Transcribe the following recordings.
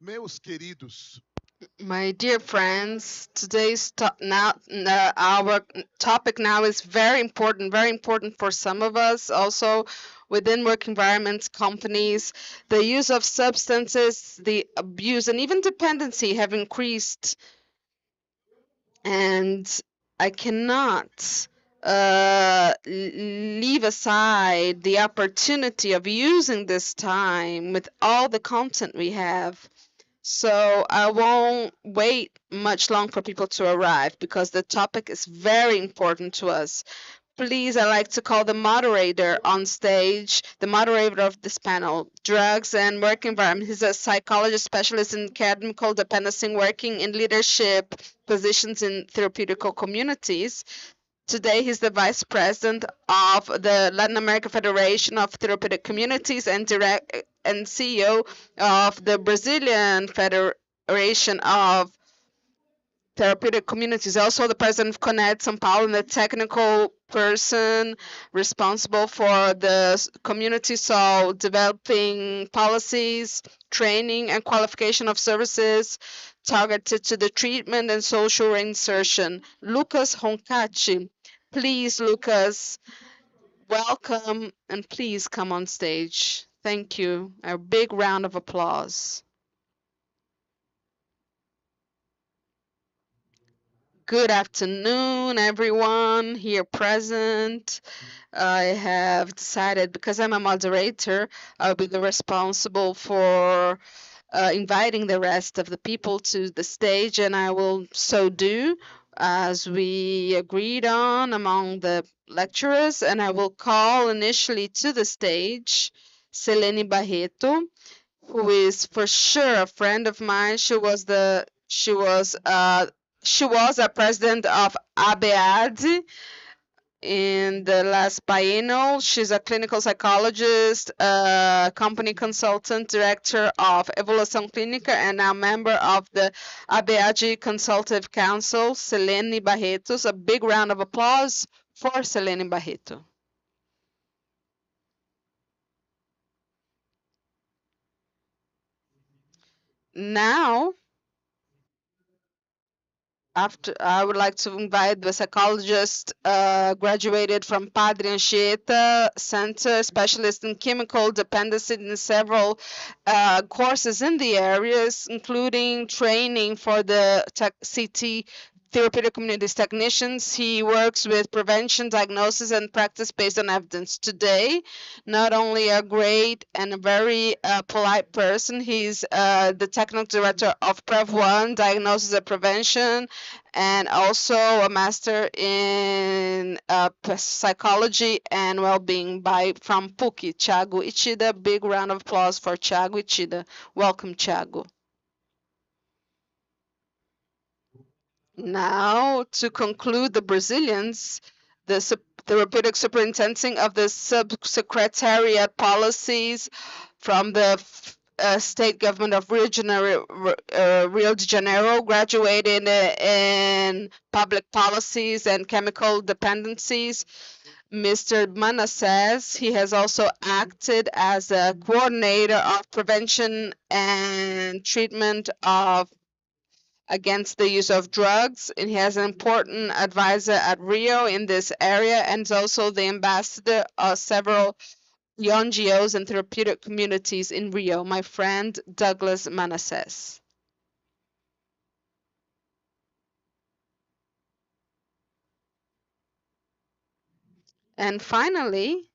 Meus queridos, My dear friends, our topic now is very important for some of us. Also, within work environments, companies, the use of substances, the abuse, and even dependency have increased. And I cannot leave aside the opportunity of using this time with all the content we have. So I won't wait much long for people to arrive because the topic is very important to us. Please, I'd like to call the moderator on stage, the moderator of this panel, Drugs and Work Environment. He's a psychologist specialist in chemical dependency, working in leadership positions in therapeutical communities. Today, he's the vice president of the Latin American Federation of Therapeutic Communities and CEO of the Brazilian Federation of Therapeutic Communities. Also, the president of CONED São Paulo and the technical person responsible for the community, so developing policies, training, and qualification of services targeted to the treatment and social reinsertion. Lucas Roncaci. Please, Lucas, welcome and please come on stage. Thank you. A big round of applause. Good afternoon, everyone here present. I have decided, because I'm a moderator, I'll be the responsible for inviting the rest of the people to the stage, and I will so do as we agreed on among the lecturers. And I will call initially to the stage Selene Barreto, who is for sure a friend of mine. She was a president of ABAD in the last biennial. She's a clinical psychologist, company consultant, director of Evolução Clínica, and now member of the ABAD Consultative Council, Selene Barretos. A big round of applause for Selene Barreto. Now, after I would like to invite the psychologist, graduated from Padre Anchieta Center, specialist in chemical dependency in several courses in the areas, including training for the CT therapeutic communities technicians. He works with prevention, diagnosis, and practice based on evidence. Today, not only a great and a very polite person, he's the technical director of Prev1, Diagnosis and Prevention, and also a master in psychology and well-being by from PUC, Thiago Ichida. Big round of applause for Thiago Ichida. Welcome, Thiago. Now, to conclude, the Brazilians, the therapeutic superintendent of the subsecretariat policies from the state government of Rio de Janeiro, graduated in public policies and chemical dependencies. Mr. Mana says he has also acted as a coordinator of prevention and treatment of against the use of drugs, and he has an important advisor at Rio in this area, and is also the ambassador of several NGOs and therapeutic communities in Rio. My friend Douglas Manassés. And finally,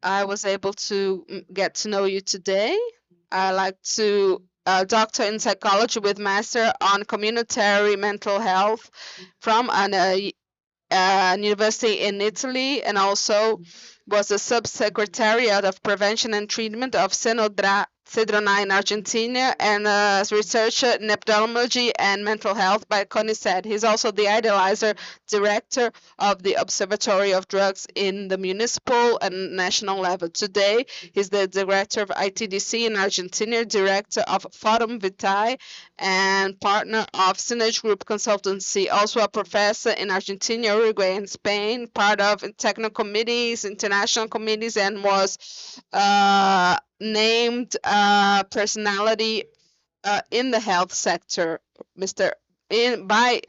I was able to get to know you today. I like to doctor in psychology with master on communitary mental health from an university in Italy, and also was a subsecretariat of prevention and treatment of Cedrona in Argentina, and a researcher in epidemiology and mental health by CONICET. He's also the idealizer director of the Observatory of Drugs in the municipal and national level. Today, he's the director of ITDC in Argentina, director of Forum Vitae, and partner of Synergy Group Consultancy. Also a professor in Argentina, Uruguay, and Spain, part of technical committees, international committees, and was named personality in the health sector, Mr. by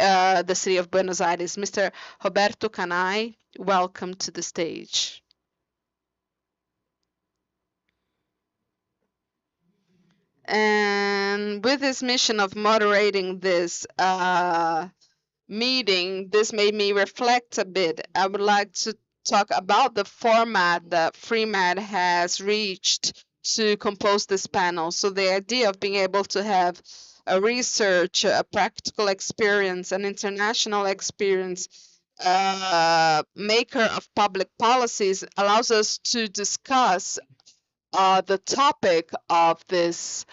the city of Buenos Aires, Mr. Roberto Canai. Welcome to the stage. And with this mission of moderating this meeting, this made me reflect a bit. I would like to talk about the format that Freemind has reached to compose this panel. So the idea of being able to have a research, a practical experience, an international experience, maker of public policies allows us to discuss the topic of this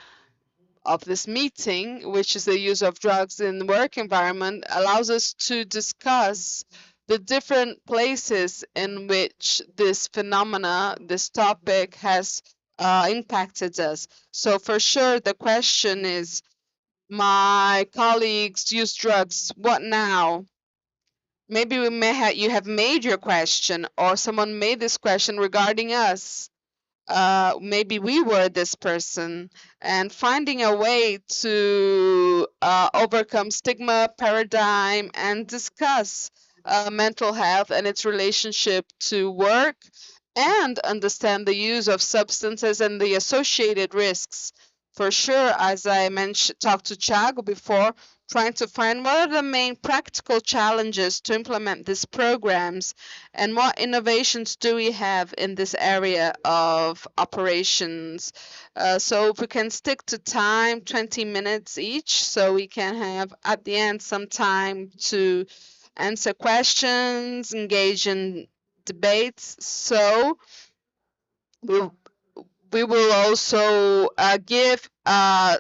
meeting, which is the use of drugs in the work environment, allows us to discuss the different places in which this phenomena, this topic has impacted us. So for sure, the question is, my colleagues use drugs, what now? Maybe you have made your question, or someone made this question regarding us. Maybe we were this person, and finding a way to overcome stigma, paradigm, and discuss mental health and its relationship to work, and understand the use of substances and the associated risks. For sure, as I mentioned, talked to Thiago before, trying to find what are the main practical challenges to implement these programs and what innovations do we have in this area of operations. So if we can stick to time, 20 minutes each, so we can have at the end some time to answer questions, engage in debates. So we we will also give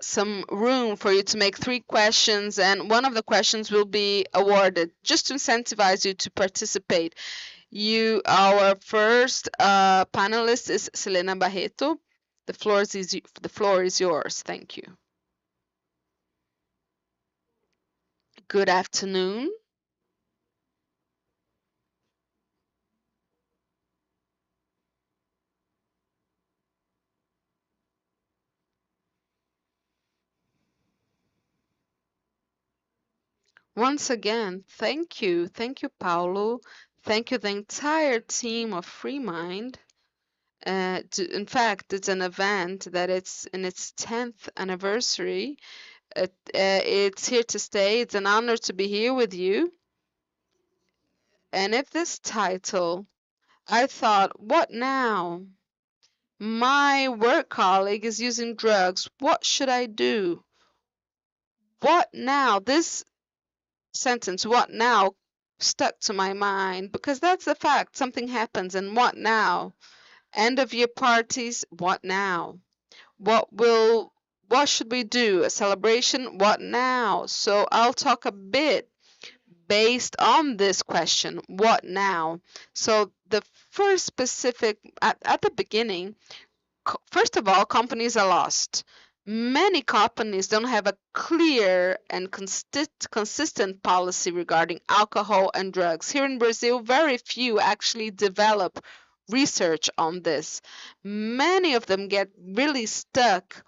some room for you to make 3 questions, and one of the questions will be awarded just to incentivize you to participate. Our first panelist is Selena Barreto. The floor is yours. Thank you. Good afternoon. Once again, thank you. Thank you, Paulo. Thank you, the entire team of Freemind. In fact, it's an event that it's in its 10th anniversary. It's here to stay. It's an honor to be here with you. And if this title, I thought, what now? My work colleague is using drugs. What should I do? What now? This sentence, what now, stuck to my mind because that's the fact. Something happens, and what now? End of year parties, what now? What should we do? A celebration, what now? So I'll talk a bit based on this question, what now? So the first specific at the beginning, first of all, companies are lost. Many companies don't have a clear and consistent policy regarding alcohol and drugs. Here in Brazil, very few actually develop research on this. Many of them get really stuck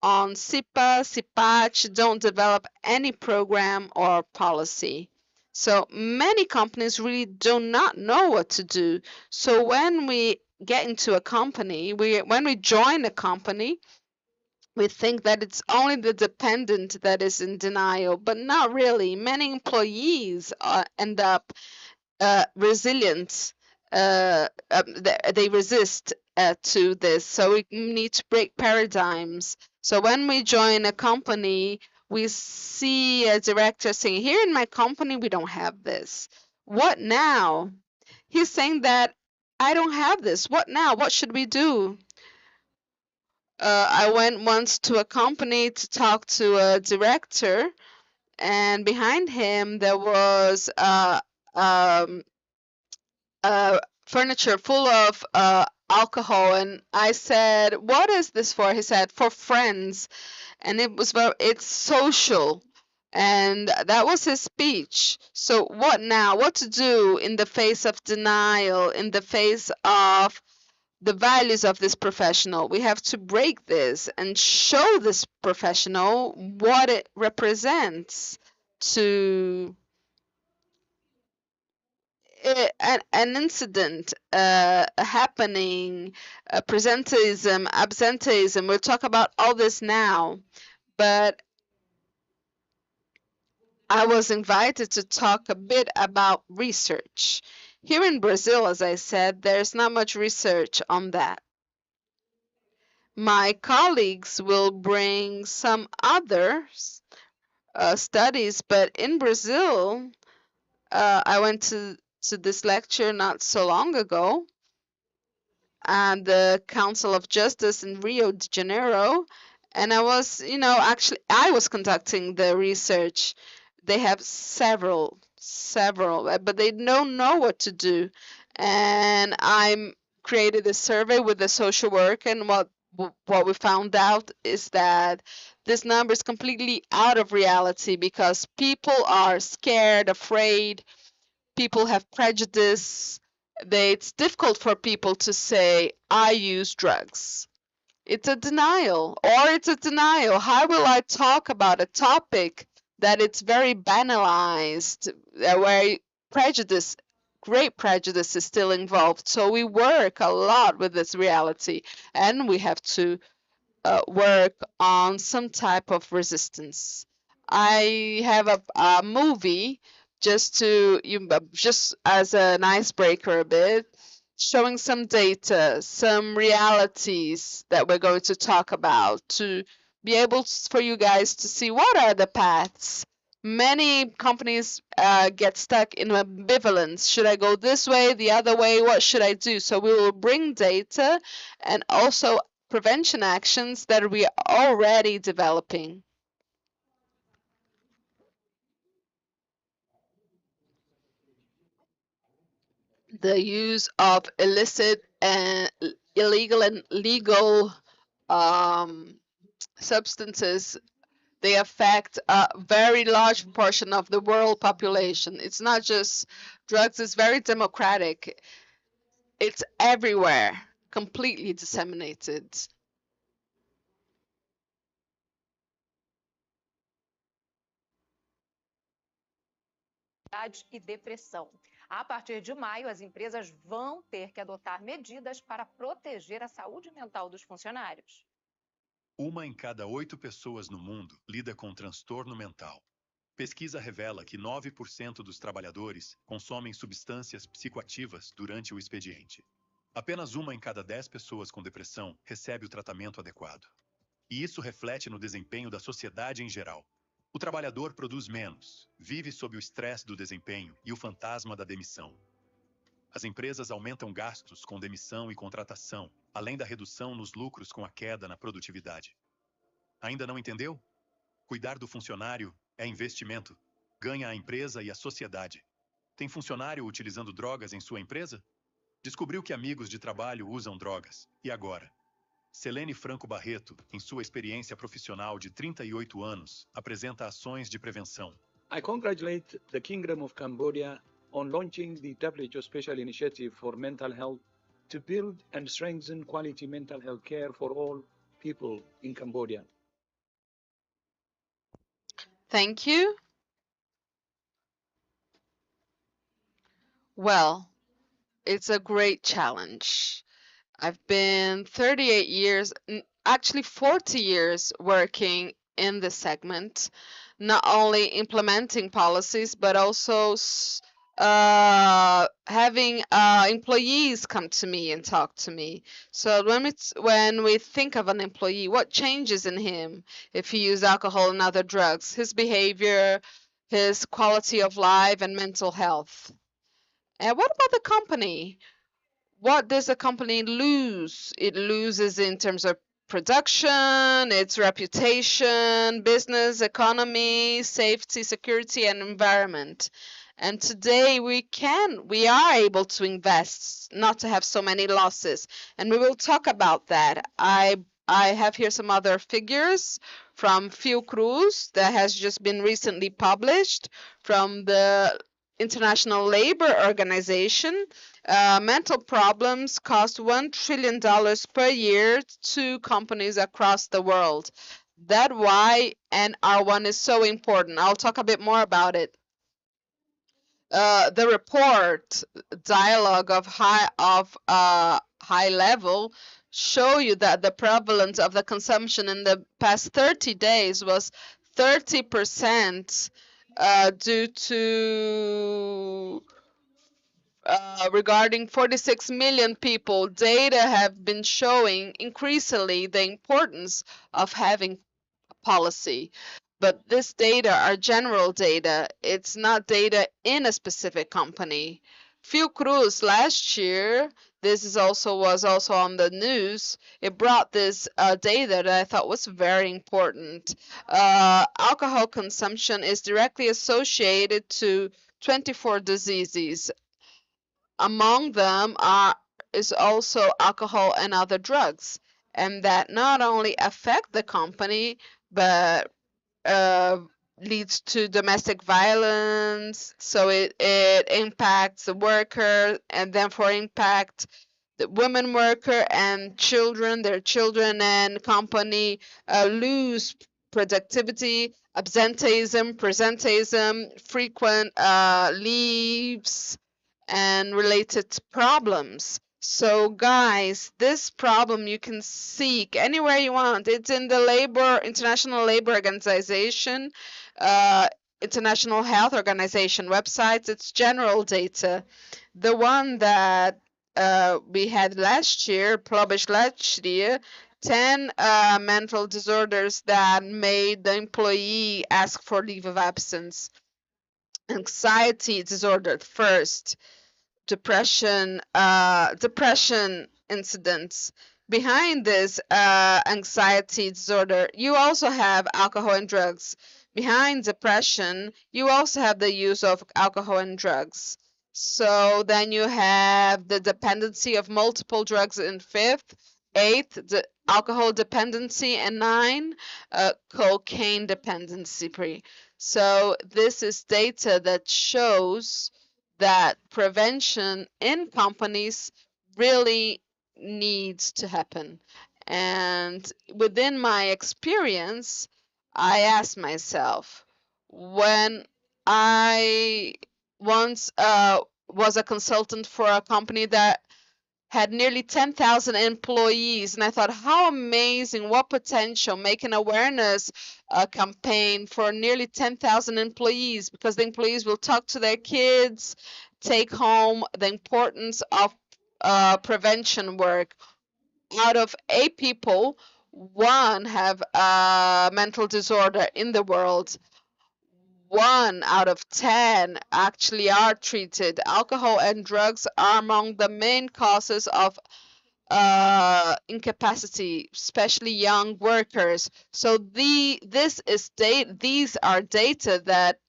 on SIPA, SIPACH, don't develop any program or policy. So many companies really do not know what to do. So when we get into a company, when we join a company, we think that it's only the dependent that is in denial, but not really. Many employees end up resilient. They resist to this. So we need to break paradigms. So when we join a company, we see a director saying, here in my company, we don't have this. What now? He's saying that I don't have this. What now? What should we do? I went once to a company to talk to a director, and behind him there was um, furniture full of alcohol, and I said, "What is this for?" He said, "For friends," and it's social, and that was his speech. So what now? What to do in the face of denial, in the face of the values of this professional. We have to break this and show this professional what it represents to an incident, a happening, presenteeism, absenteeism. We'll talk about all this now, but I was invited to talk a bit about research. Here in Brazil, as I said, there's not much research on that. My colleagues will bring some other studies, but in Brazil, I went to this lecture not so long ago at the Council of Justice in Rio de Janeiro, and I was, actually, I was conducting the research. They have several, but they don't know what to do. And I created a survey with the social work, and what we found out is that this number is completely out of reality because people are scared, afraid, people have prejudice. It's difficult for people to say, I use drugs. It's a denial, or it's a denial. How will I talk about a topic that it's very banalized, where prejudice, great prejudice is still involved? So we work a lot with this reality, and we have to work on some type of resistance. I have a movie just as an icebreaker a bit, showing some data, some realities that we're going to talk about to be able for you guys to see what are the paths. Many companies get stuck in ambivalence. Should I go this way, the other way? What should I do? So we will bring data and also prevention actions that we are already developing. The use of illicit and illegal and legal um, substances, they affect a very large portion of the world population. It's not just drugs, it's very democratic. It's everywhere, completely disseminated. E depressão. A partir de maio, as empresas vão ter que adotar medidas para proteger a saúde mental dos funcionários. Uma em cada 8 pessoas no mundo lida com transtorno mental. Pesquisa revela que 9% dos trabalhadores consomem substâncias psicoativas durante o expediente. Apenas uma em cada 10 pessoas com depressão recebe o tratamento adequado. E isso reflete no desempenho da sociedade em geral. O trabalhador produz menos, vive sob o estresse do desempenho e o fantasma da demissão. As empresas aumentam gastos com demissão e contratação, além da redução nos lucros com a queda na produtividade. Ainda não entendeu? Cuidar do funcionário é investimento. Ganha a empresa e a sociedade. Tem funcionário utilizando drogas em sua empresa? Descobriu que amigos de trabalho usam drogas. E agora? Selene Franco Barreto, em sua experiência profissional de 38 anos, apresenta ações de prevenção. I congratulate the Kingdom of Cambodia on launching the WHO Special Initiative for Mental Health to build and strengthen quality mental health care for all people in Cambodia. Thank you. Well, it's a great challenge. I've been 38 years, actually 40 years working in this segment, not only implementing policies, but also having employees come to me and talk to me. So when we think of an employee, what changes in him if he uses alcohol and other drugs, his behavior, his quality of life, and mental health. And what about the company? What does a company lose? It loses in terms of production, its reputation, business, economy, safety, security, and environment. And today we are able to invest, not to have so many losses. And we will talk about that. I have here some other figures from Fiocruz that has just been recently published from the International Labor Organization, Mental problems cost $1 trillion per year to companies across the world. That's why NR1 is so important. I'll talk a bit more about it. The report dialogue of high level show you that the prevalence of the consumption in the past 30 days was 30% due to regarding 46 million people. Data have been showing increasingly the importance of having policy. But this data are general data. It's not data in a specific company. Fiocruz last year, this is was also on the news. It brought this data that I thought was very important. Alcohol consumption is directly associated to 24 diseases. Among them is also alcohol and other drugs, and that not only affect the company but leads to domestic violence. So it impacts the worker and therefore impact the women worker and children, their children, and company lose productivity, absenteeism, presenteeism, frequent leaves, and related problems. So guys, this problem you can seek anywhere you want. It's in the International Labor Organization, International Health Organization websites. It's general data. The one that we had last year, published last year, 10 mental disorders that made the employee ask for leave of absence. Anxiety disorder first, depression incidents. Behind this anxiety disorder, you also have alcohol and drugs. Behind depression, you also have the use of alcohol and drugs. So then you have the dependency of multiple drugs in fifth, eighth, the alcohol dependency, and nine, cocaine dependency. So this is data that shows that prevention in companies really needs to happen. And within my experience, I asked myself, when I once was a consultant for a company that had nearly 10,000 employees. And I thought, how amazing, what potential, making awareness campaign for nearly 10,000 employees, because the employees will talk to their kids, take home the importance of prevention work. Out of 8 people, 1 have a mental disorder in the world. 1 out of 10 actually are treated. Alcohol and drugs are among the main causes of incapacity, especially young workers. So these are data that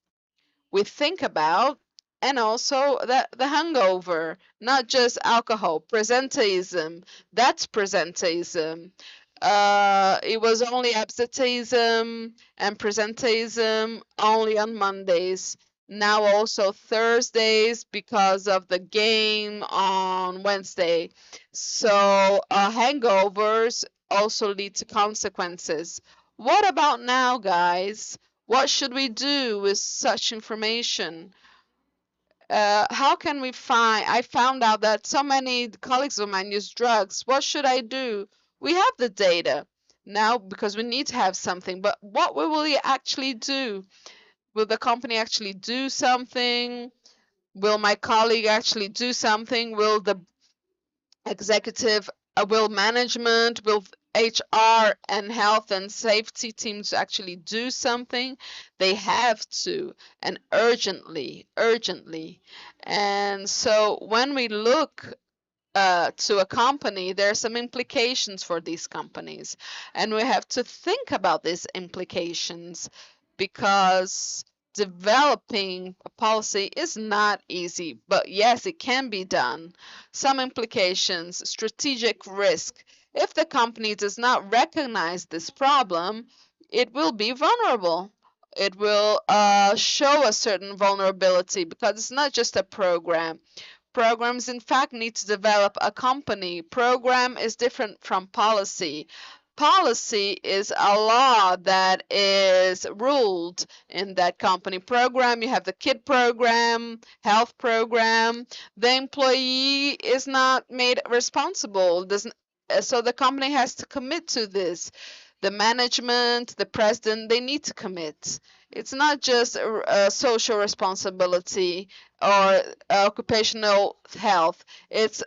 we think about, and also the hangover, not just alcohol, presenteeism. That's presenteeism. It was only absenteeism and presenteeism only on Mondays. Now also Thursdays because of the game on Wednesday. So hangovers also lead to consequences. What about now, guys? What should we do with such information? How can we find? I found out that so many colleagues of mine use drugs. What should I do? We have the data now because we need to have something, but what will we actually do? Will the company actually do something? Will my colleague actually do something? Will the executive, will management, will HR and health and safety teams actually do something? They have to, and urgently, urgently. And so when we look to a company, there are some implications for these companies, and we have to think about these implications because developing a policy is not easy, but yes, it can be done. Some implications: strategic risk. If the company does not recognize this problem, it will be vulnerable. It will show a certain vulnerability because it's not just a program. Programs, in fact, need to develop a company. Program is different from policy. Policy is a law that is ruled in that company. Program, you have the kid program, health program. The employee is not made responsible. Doesn't So the company has to commit to this. The management, the president, they need to commit. It's not just a social responsibility or occupational health. It's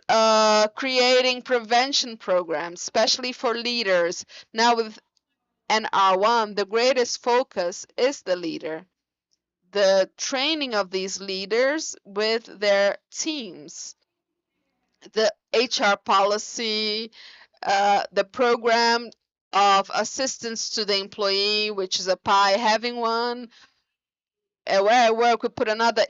creating prevention programs, especially for leaders. Now with NR1, the greatest focus is the leader. The training of these leaders with their teams. The HR policy, the program of assistance to the employee, which is a PI, having one. Where I work, we put another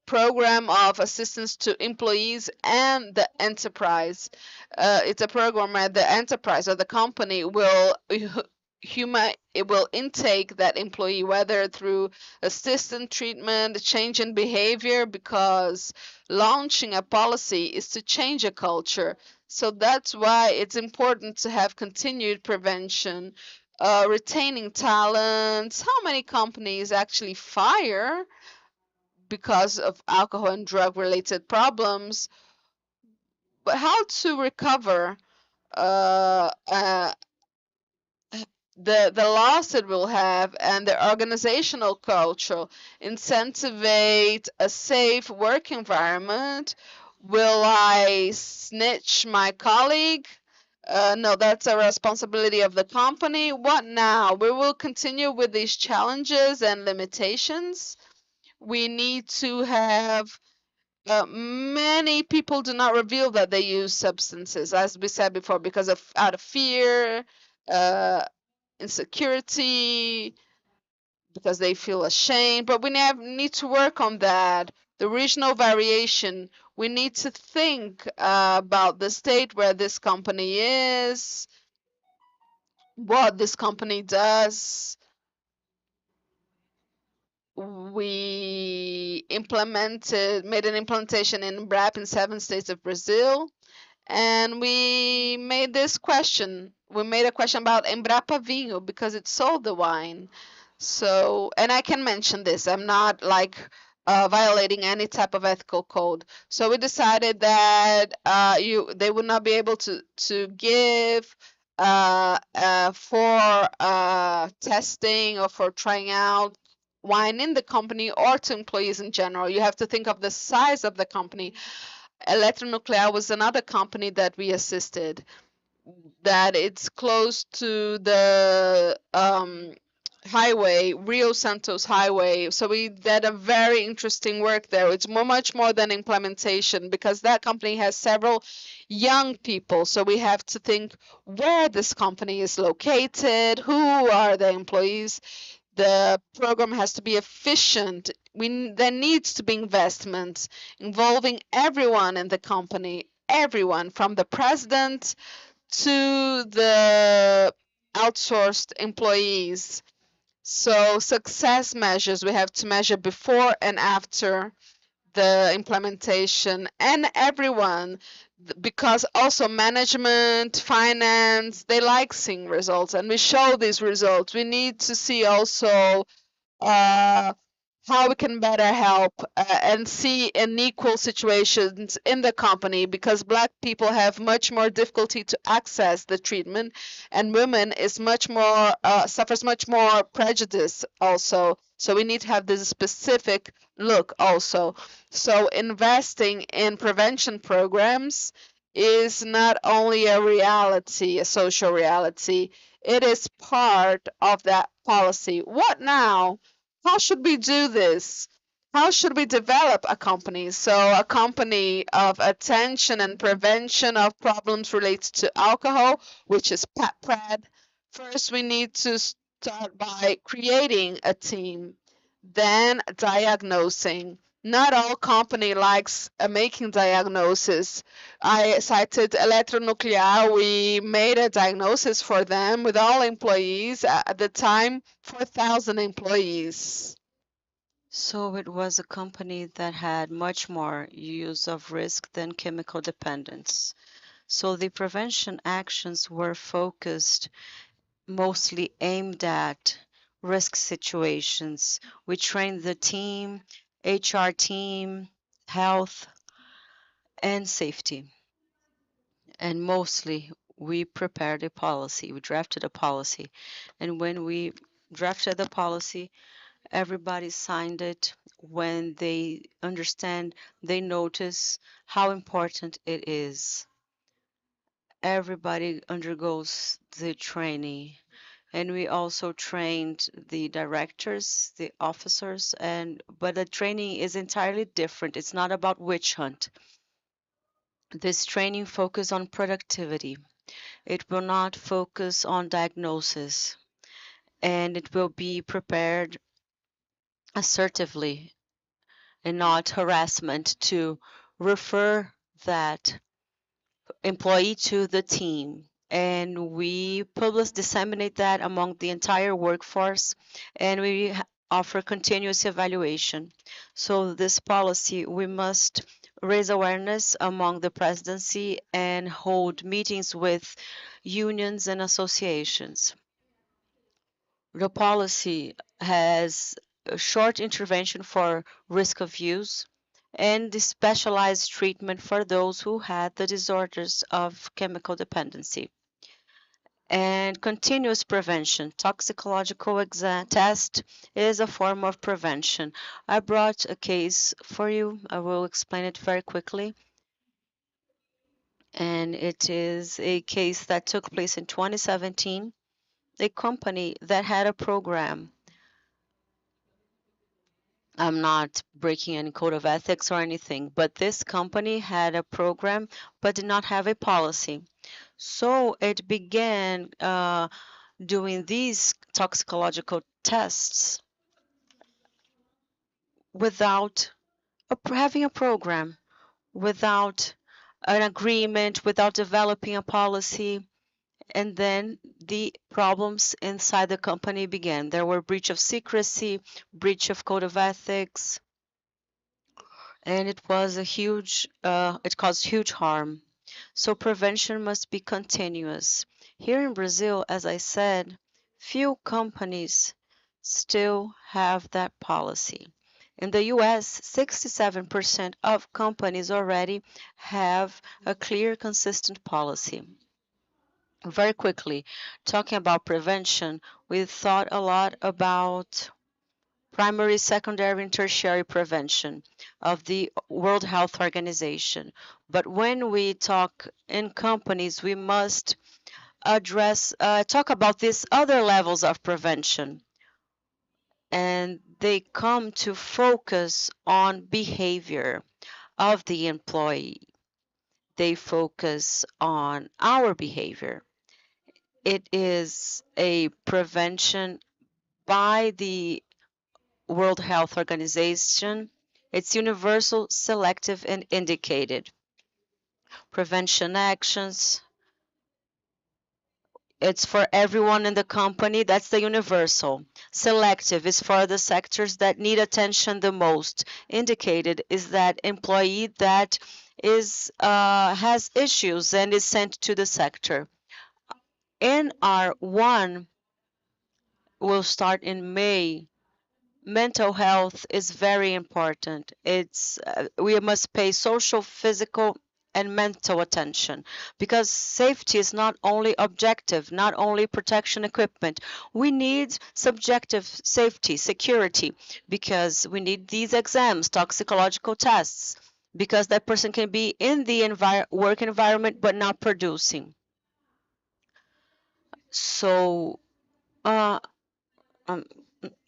program of assistance to employees and the enterprise. It's a program where the enterprise or the company will it will intake that employee, whether through assistant treatment, change in behavior, because launching a policy is to change a culture. So that's why it's important to have continued prevention, retaining talents. How many companies actually fire because of alcohol and drug related problems? But how to recover uh, uh, the loss it will have, and the organizational culture, incentivize a safe work environment. Will I snitch my colleague? No, that's a responsibility of the company. What now? We will continue with these challenges and limitations. We need to have many people do not reveal that they use substances, as we said before, because of out of fear, uh, insecurity, because they feel ashamed. But we need to work on that. The regional variation. We need to think about the state where this company is, what this company does. We made an implementation in BRAP in 7 states of Brazil. And we made this question. We made a question about Embrapa Vinho because it sold the wine. So, and I can mention this. I'm not like violating any type of ethical code. So we decided that they would not be able to give for testing or for trying out wine in the company or to employees in general. You have to think of the size of the company. Eletronuclear was another company that we assisted, that it's close to the highway, Rio Santos Highway. So we did a very interesting work there. It's much more than implementation, because that company has several young people. So we have to think where this company is located, who are the employees. The program has to be efficient. There needs to be investment involving everyone in the company, everyone from the president to the outsourced employees. So success measures, we have to measure before and after the implementation, and everyone, because also management, finance, they like seeing results, and we show these results. We need to see also how we can better help and see unequal situations in the company, because Black people have much more difficulty to access the treatment, and women is much more suffers much more prejudice also. So we need to have this specific look also. So investing in prevention programs is not only a reality, a social reality, it is part of that policy. What now? How should we do this? How should we develop a company? So a company of attention and prevention of problems related to alcohol, which is PAPRAD. First, we need to start by creating a team, then diagnosing. Not all company likes making diagnosis. I cited Eletronuclear. We made a diagnosis for them with all employees. At the time, 4,000 employees. So it was a company that had much more use of risk than chemical dependence. So the prevention actions were focused, mostly aimed at risk situations. We trained the team, HR team, health, and safety. And mostly we prepared a policy, we drafted a policy. And when we drafted the policy, everybody signed it. When they understand, they notice how important it is. Everybody undergoes the training. And we also trained the directors, the officers, but the training is entirely different. It's not about witch hunt. This training focuses on productivity. It will not focus on diagnosis, and it will be prepared assertively and not harassment to refer that employee to the team. And we disseminate that among the entire workforce, and we offer continuous evaluation. So this policy, we must raise awareness among the presidency and hold meetings with unions and associations. The policy has a short intervention for risk of use and the specialized treatment for those who had the disorders of chemical dependency. And continuous prevention, toxicological test is a form of prevention. I brought a case for you. I will explain it very quickly. And it is a case that took place in 2017. A company that had a program. I'm not breaking any code of ethics or anything, but this company had a program but did not have a policy. So it began doing these toxicological tests without having a program, without an agreement, without developing a policy. And then the problems inside the company began. There were breach of secrecy, breach of code of ethics, and it caused huge harm. So prevention must be continuous. Here in Brazil, as I said, few companies still have that policy. In the US, 67% of companies already have a clear, consistent policy. Very quickly, talking about prevention, we thought a lot about primary, secondary, and tertiary prevention of the World Health Organization. But when we talk in companies, we must talk about these other levels of prevention. And they come to focus on behavior of the employee. They focus on our behavior. It is a prevention by the World Health Organization. It's universal, selective, and indicated. Prevention actions. It's for everyone in the company. That's the universal. Selective is for the sectors that need attention the most. Indicated is that employee that has issues and is sent to the sector. NR1 will start in May. Mental health is very important. We must pay social, physical, and mental attention because safety is not only objective, not only protection equipment. We need subjective safety, security, because we need these exams, toxicological tests, because that person can be in the work environment but not producing. So,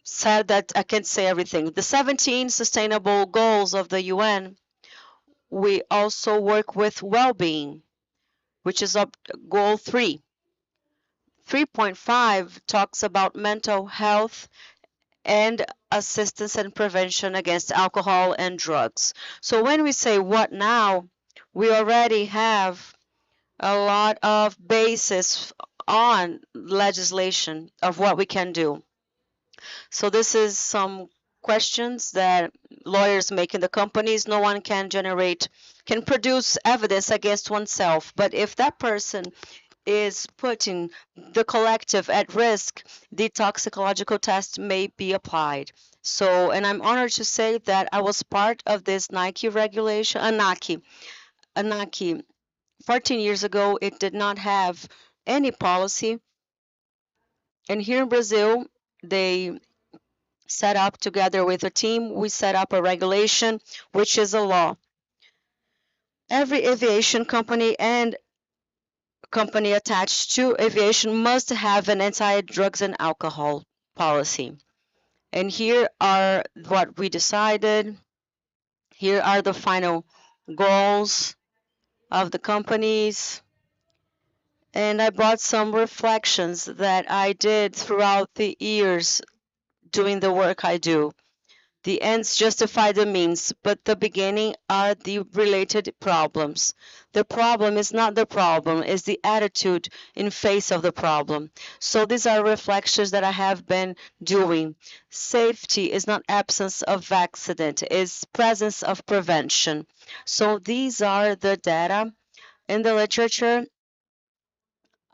sad that I can't say everything. The 17 sustainable goals of the UN, we also work with well-being, which is goal 3. 3.5 talks about mental health and assistance and prevention against alcohol and drugs. So when we say what now, we already have a lot of basis on legislation of what we can do. So this is some questions that lawyers make in the companies. No one can produce evidence against oneself. But if that person is putting the collective at risk, the toxicological test may be applied. So, and I'm honored to say that I was part of this Nike regulation, ANACI. 14 years ago, it did not have any policy. And here in Brazil, they set up together with a team, we set up a regulation, which is a law. Every aviation company and company attached to aviation must have an anti-drugs and alcohol policy. And here are what we decided. Here are the final goals of the companies. And I brought some reflections that I did throughout the years doing the work I do. The ends justify the means, but the beginning are the related problems. The problem is not the problem, it's the attitude in face of the problem. So these are reflections that I have been doing. Safety is not absence of accident, it's presence of prevention. So these are the data in the literature.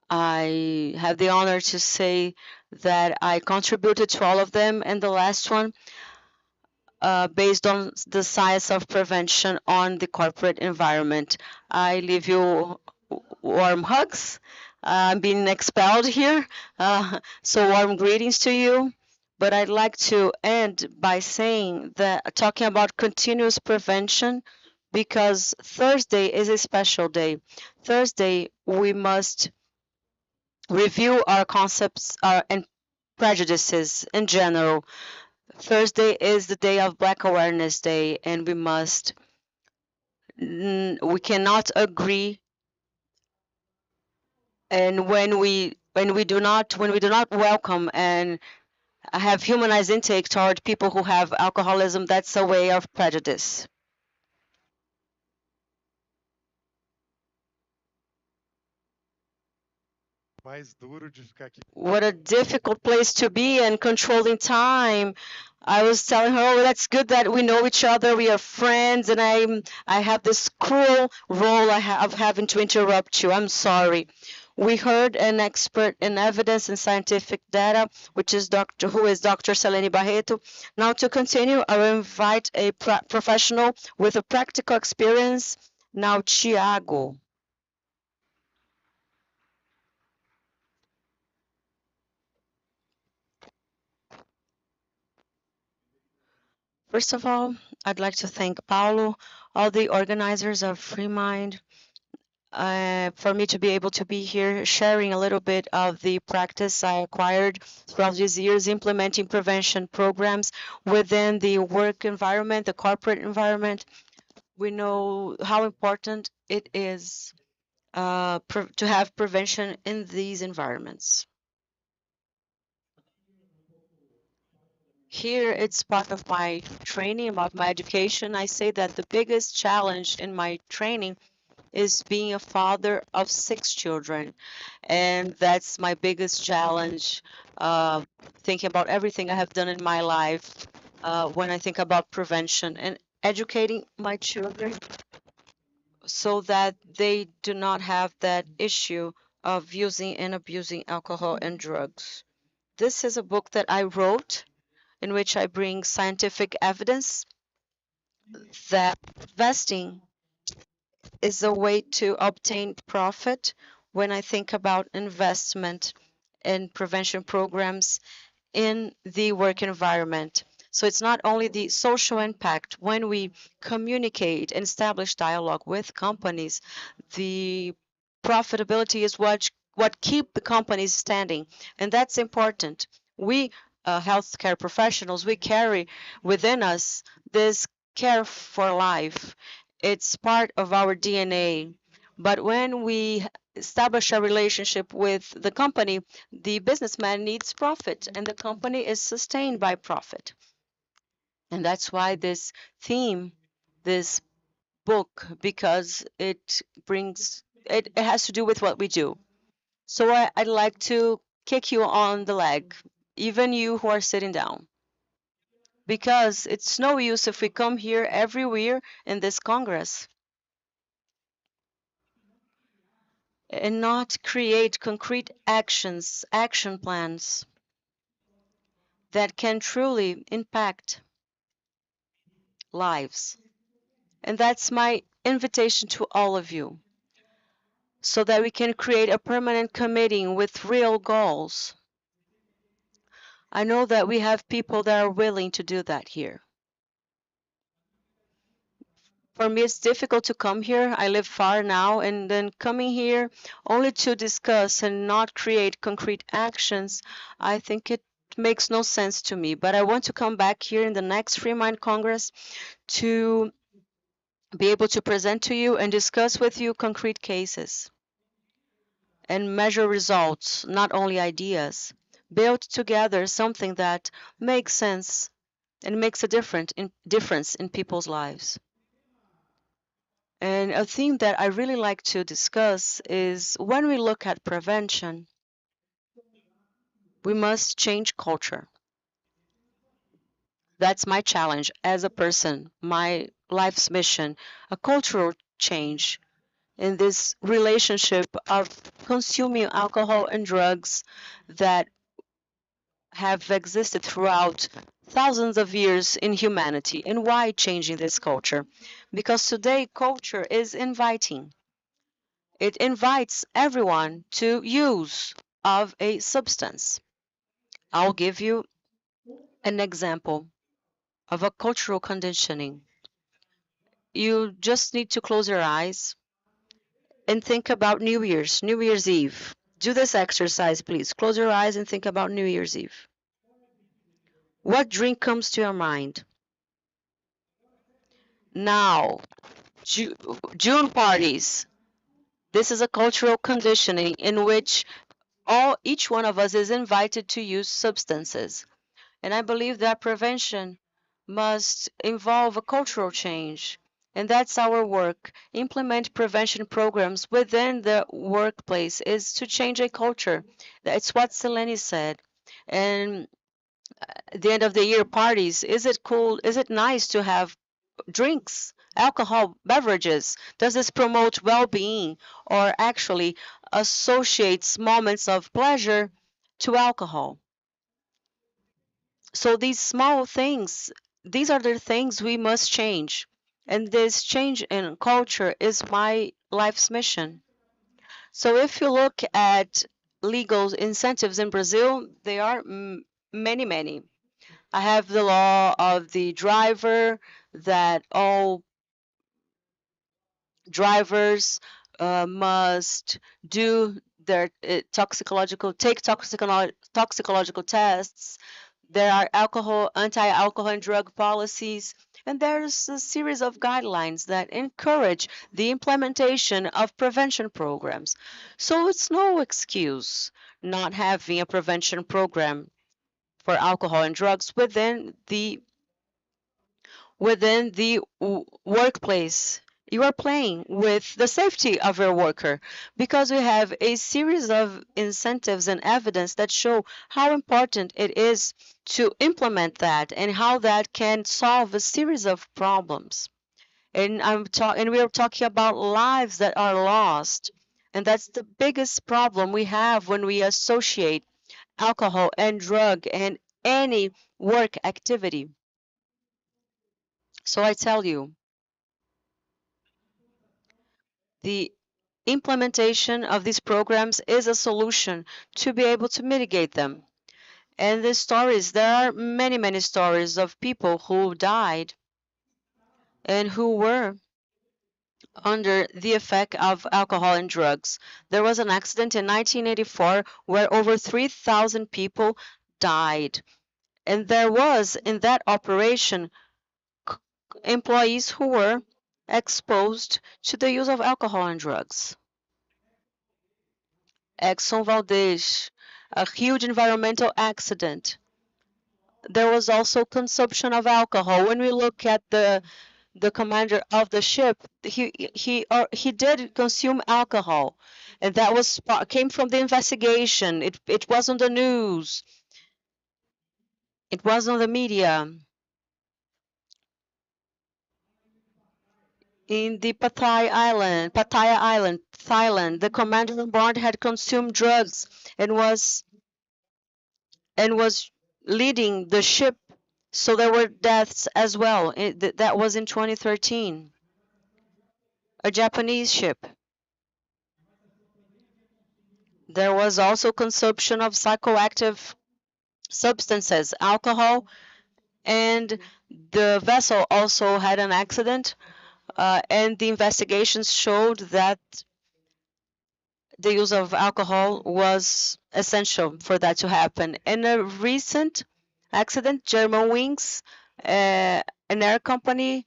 I have the honor to say that I contributed to all of them, and the last one based on the science of prevention on the corporate environment. I leave you warm hugs. I'm being expelled here, so warm greetings to you. But I'd like to end by saying that talking about continuous prevention, because Thursday is a special day. Thursday, we must review our concepts and prejudices in general. Thursday is the day of Black Awareness Day, and we cannot agree. And when we do not welcome and have humanized intake toward people who have alcoholism, that's a way of prejudice. What a difficult place to be and controlling time. I was telling her, oh, that's good that we know each other, we are friends, and I have this cruel role of having to interrupt you. I'm sorry. We heard an expert in evidence and scientific data, who is Dr. Selene Barreto. Now to continue, I will invite a professional with a practical experience. Now, Tiago. First of all, I'd like to thank Paulo, all the organizers of Freemind, for me to be able to be here sharing a little bit of the practice I acquired throughout these years implementing prevention programs within the work environment, the corporate environment. We know how important it is to have prevention in these environments. Here, it's part of my training, about my education. I say that the biggest challenge in my training is being a father of 6 children. And that's my biggest challenge, thinking about everything I have done in my life when I think about prevention and educating my children so that they do not have that issue of using and abusing alcohol and drugs. This is a book that I wrote in which I bring scientific evidence that investing is a way to obtain profit when I think about investment and prevention programs in the work environment. So it's not only the social impact. When we communicate and establish dialogue with companies, the profitability is what keep the companies standing, and that's important. We healthcare professionals, we carry within us this care for life. It's part of our DNA. But when we establish a relationship with the company, the businessman needs profit, and the company is sustained by profit. And that's why this theme, this book, because it has to do with what we do. So I'd like to kick you on the leg, even you who are sitting down. because it's no use if we come here every year in this Congress and not create concrete action plans that can truly impact lives. And that's my invitation to all of you, so that we can create a permanent committee with real goals. I know that we have people that are willing to do that here. For me, it's difficult to come here. I live far now, and then coming here only to discuss and not create concrete actions, I think it makes no sense to me. But I want to come back here in the next Freemind Congress to be able to present to you and discuss with you concrete cases and measure results, not only ideas. Build together something that makes sense and makes a difference in people's lives. And a theme that I really like to discuss is when we look at prevention, we must change culture. That's my challenge as a person, my life's mission, a cultural change in this relationship of consuming alcohol and drugs that have existed throughout thousands of years in humanity. And why changing this culture? Because today culture is inviting. It invites everyone to use of a substance. I'll give you an example of a cultural conditioning. You just need to close your eyes and think about New Year's Eve. Do this exercise, please. Close your eyes and think about New Year's Eve. What drink comes to your mind? Now, June parties. This is a cultural conditioning in which each one of us is invited to use substances. And I believe that prevention must involve a cultural change. And that's our work. Implement prevention programs within the workplace is to change a culture. That's what Selene said. And at the end of the year parties, is it cool? Is it nice to have drinks, alcohol, beverages? Does this promote well-being or actually associates moments of pleasure to alcohol? So these small things, these are the things we must change. And this change in culture is my life's mission. So if you look at legal incentives in Brazil, they are many, many. I have the law of the driver that all drivers must do their toxicological tests. There are anti-alcohol and drug policies, and there's a series of guidelines that encourage the implementation of prevention programs. So it's no excuse not having a prevention program for alcohol and drugs within the workplace. You are playing with the safety of your worker because we have a series of incentives and evidence that show how important it is to implement that and how that can solve a series of problems. And we are talking about lives that are lost. And that's the biggest problem we have when we associate alcohol and drug and any work activity. So I tell you, the implementation of these programs is a solution to be able to mitigate them. And the stories, there are many, many stories of people who died and who were under the effect of alcohol and drugs. There was an accident in 1984 where over 3,000 people died. And there was, in that operation, employees who were exposed to the use of alcohol and drugs. Exxon Valdez, a huge environmental accident. There was also consumption of alcohol. When we look at the commander of the ship, he did consume alcohol, and that came from the investigation. It was on the news. It was on the media. in the Pattaya Island, Thailand. The commander on board had consumed drugs and was leading the ship, so there were deaths as well. That was in 2013. A Japanese ship. There was also consumption of psychoactive substances, alcohol, and the vessel also had an accident, and the investigations showed that the use of alcohol was essential for that to happen. In a recent accident, Germanwings, an air company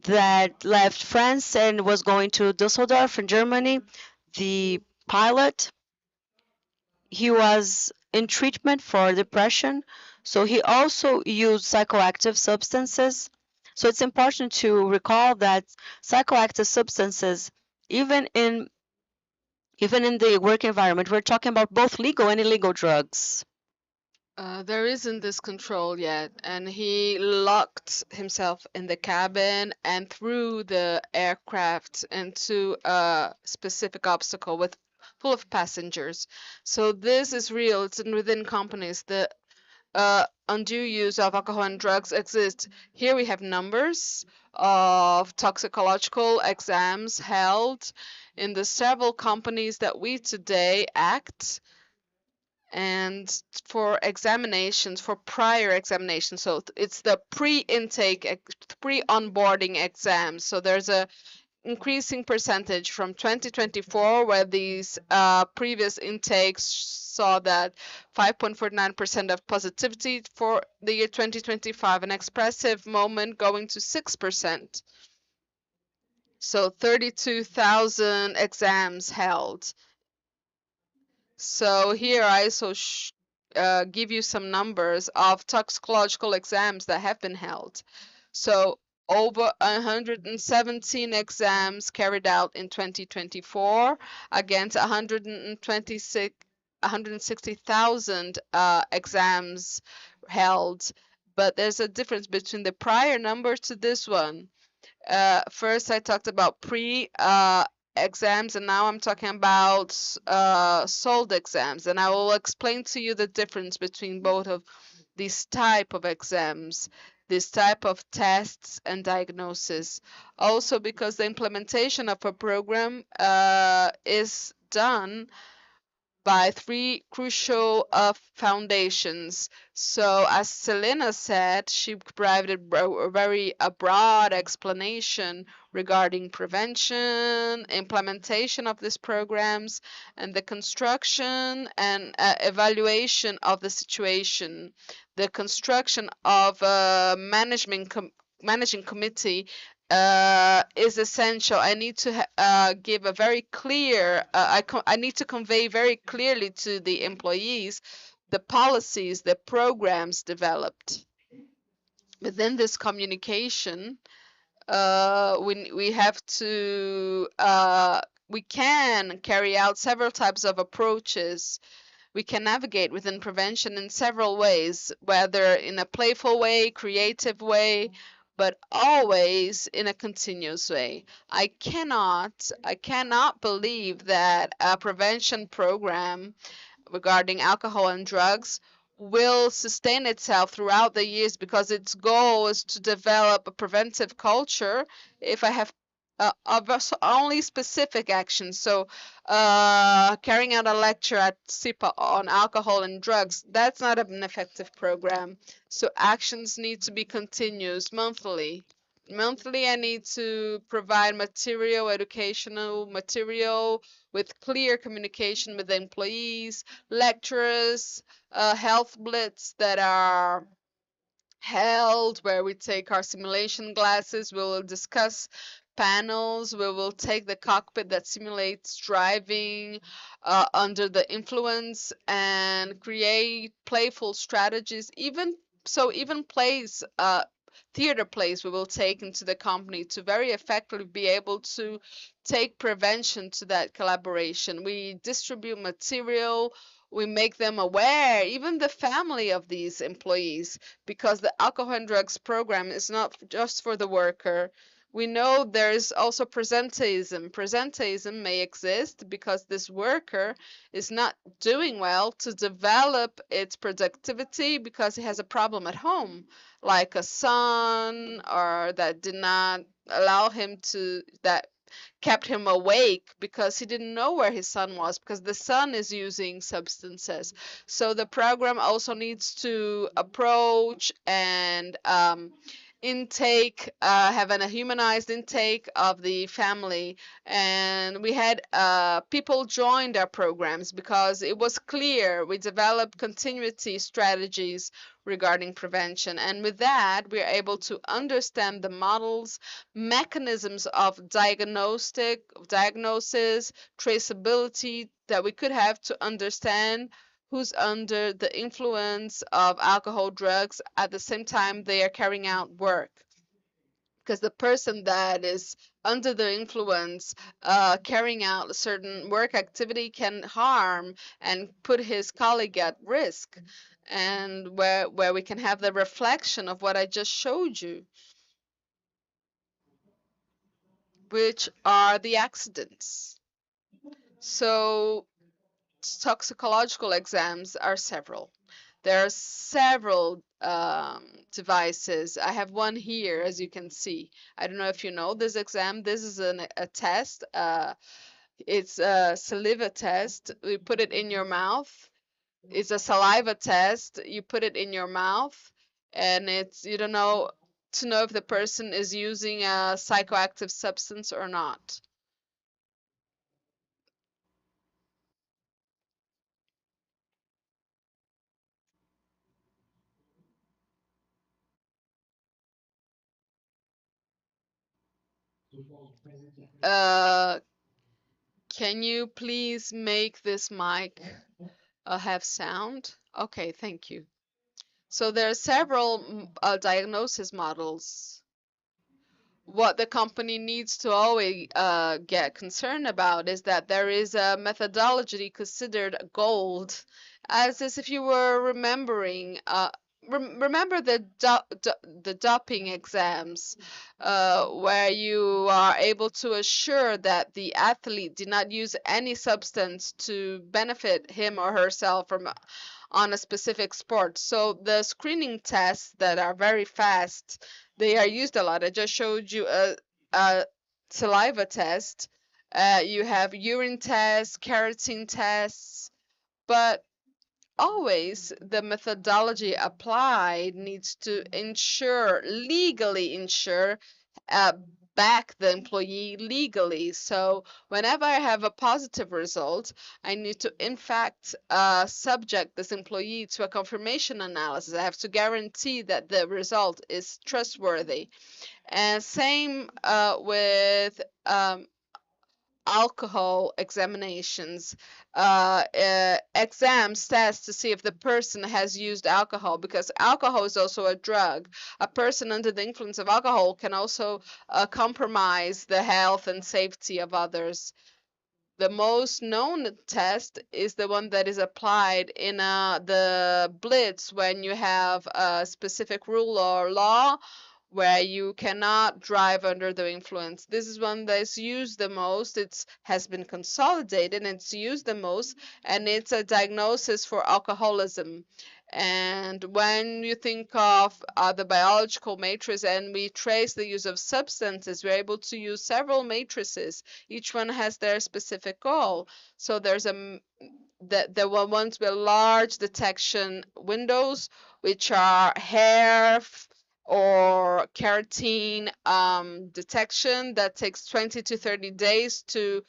that left France and was going to Düsseldorf in Germany, the pilot, he was in treatment for depression, so he also used psychoactive substances. So it's important to recall that psychoactive substances, even in the work environment, we're talking about both legal and illegal drugs. There isn't this control yet, and he locked himself in the cabin and threw the aircraft into a specific obstacle with full of passengers. So this is real. It's within companies. The undue use of alcohol and drugs exists. Here we have numbers of toxicological exams held in the several companies that we today act, and for examinations, for prior examinations. So it's the pre-intake, pre-onboarding exams. So there's a increasing percentage from 2024, where these previous intakes saw that 5.49% of positivity for the year 2025, an expressive moment going to 6%. So 32,000 exams held. So here I also give you some numbers of toxicological exams that have been held. So over 117 exams carried out in 2024 against 160,000 exams held. But there's a difference between the prior numbers to this one. First, I talked about exams, and now I'm talking about sold exams, and I will explain to you the difference between both of these type of exams, this type of tests and diagnosis. Also, because the implementation of a program is done by three crucial foundations. So as Selena said, she provided a very broad explanation regarding prevention, implementation of these programs, and the construction and evaluation of the situation. The construction of a managing committee is essential. I need to give a very clear, I need to convey very clearly to the employees the policies, the programs developed. Within this communication, we have to, we can carry out several types of approaches. We can navigate within prevention in several ways, whether in a playful way, creative way, but always in a continuous way. I cannot believe that a prevention program regarding alcohol and drugs will sustain itself throughout the years, because its goal is to develop a preventive culture if I have only specific actions. So carrying out a lecture at SIPA on alcohol and drugs, that's not an effective program. So actions need to be continuous monthly. Monthly, I need to provide material, educational material with clear communication with the employees, lecturers, health blitz that are held where we take our simulation glasses, we will discuss panels, we will take the cockpit that simulates driving under the influence and create playful strategies. Even plays, theater plays we will take into the company to very effectively be able to take prevention to that collaboration. We distribute material, we make them aware, even the family of these employees, because the alcohol and drugs program is not just for the worker. We know there's also presenteeism. Presenteeism may exist because this worker is not doing well to develop its productivity because he has a problem at home, like a son, or that did not allow him to, that kept him awake because he didn't know where his son was because the son is using substances. So the program also needs to approach and intake, have a humanized intake of the family. And we had people joined our programs because it was clear we developed continuity strategies regarding prevention. And with that, we are able to understand the models, mechanisms of diagnosis, traceability that we could have to understand who's under the influence of alcohol, drugs, at the same time they are carrying out work. Because the person that is under the influence, carrying out a certain work activity, can harm and put his colleague at risk. And where we can have the reflection of what I just showed you, which are the accidents. So toxicological exams are several. There are several devices. I have one here, as you can see. I don't know if you know this exam. This is a test. It's a saliva test. We put it in your mouth. It's a saliva test. You put it in your mouth, and it's, you don't know to know if the person is using a psychoactive substance or not. Uh, can you please make this mic have sound? Okay, thank you. So there are several diagnosis models. What the company needs to always get concerned about is that there is a methodology considered gold, as if you were remembering. Remember the doping exams, where you are able to assure that the athlete did not use any substance to benefit him or herself from on a specific sport. So the screening tests that are very fast, they are used a lot. I just showed you a saliva test. You have urine tests, keratin tests, but always the methodology applied needs to ensure, legally ensure, uh, back the employee legally. So whenever I have a positive result, I need to, in fact, subject this employee to a confirmation analysis. I have to guarantee that the result is trustworthy. And same with alcohol examinations, exams, tests to see if the person has used alcohol, because alcohol is also a drug. A person under the influence of alcohol can also compromise the health and safety of others. The most known test is the one that is applied in the blitz, when you have a specific rule or law where you cannot drive under the influence. This is one that is used the most. It has been consolidated and it's used the most, and it's a diagnosis for alcoholism. And when you think of the biological matrix and we trace the use of substances, we're able to use several matrices. Each one has their specific goal. So there's there were ones with large detection windows, which are hair or keratin detection that takes 20 to 30 days to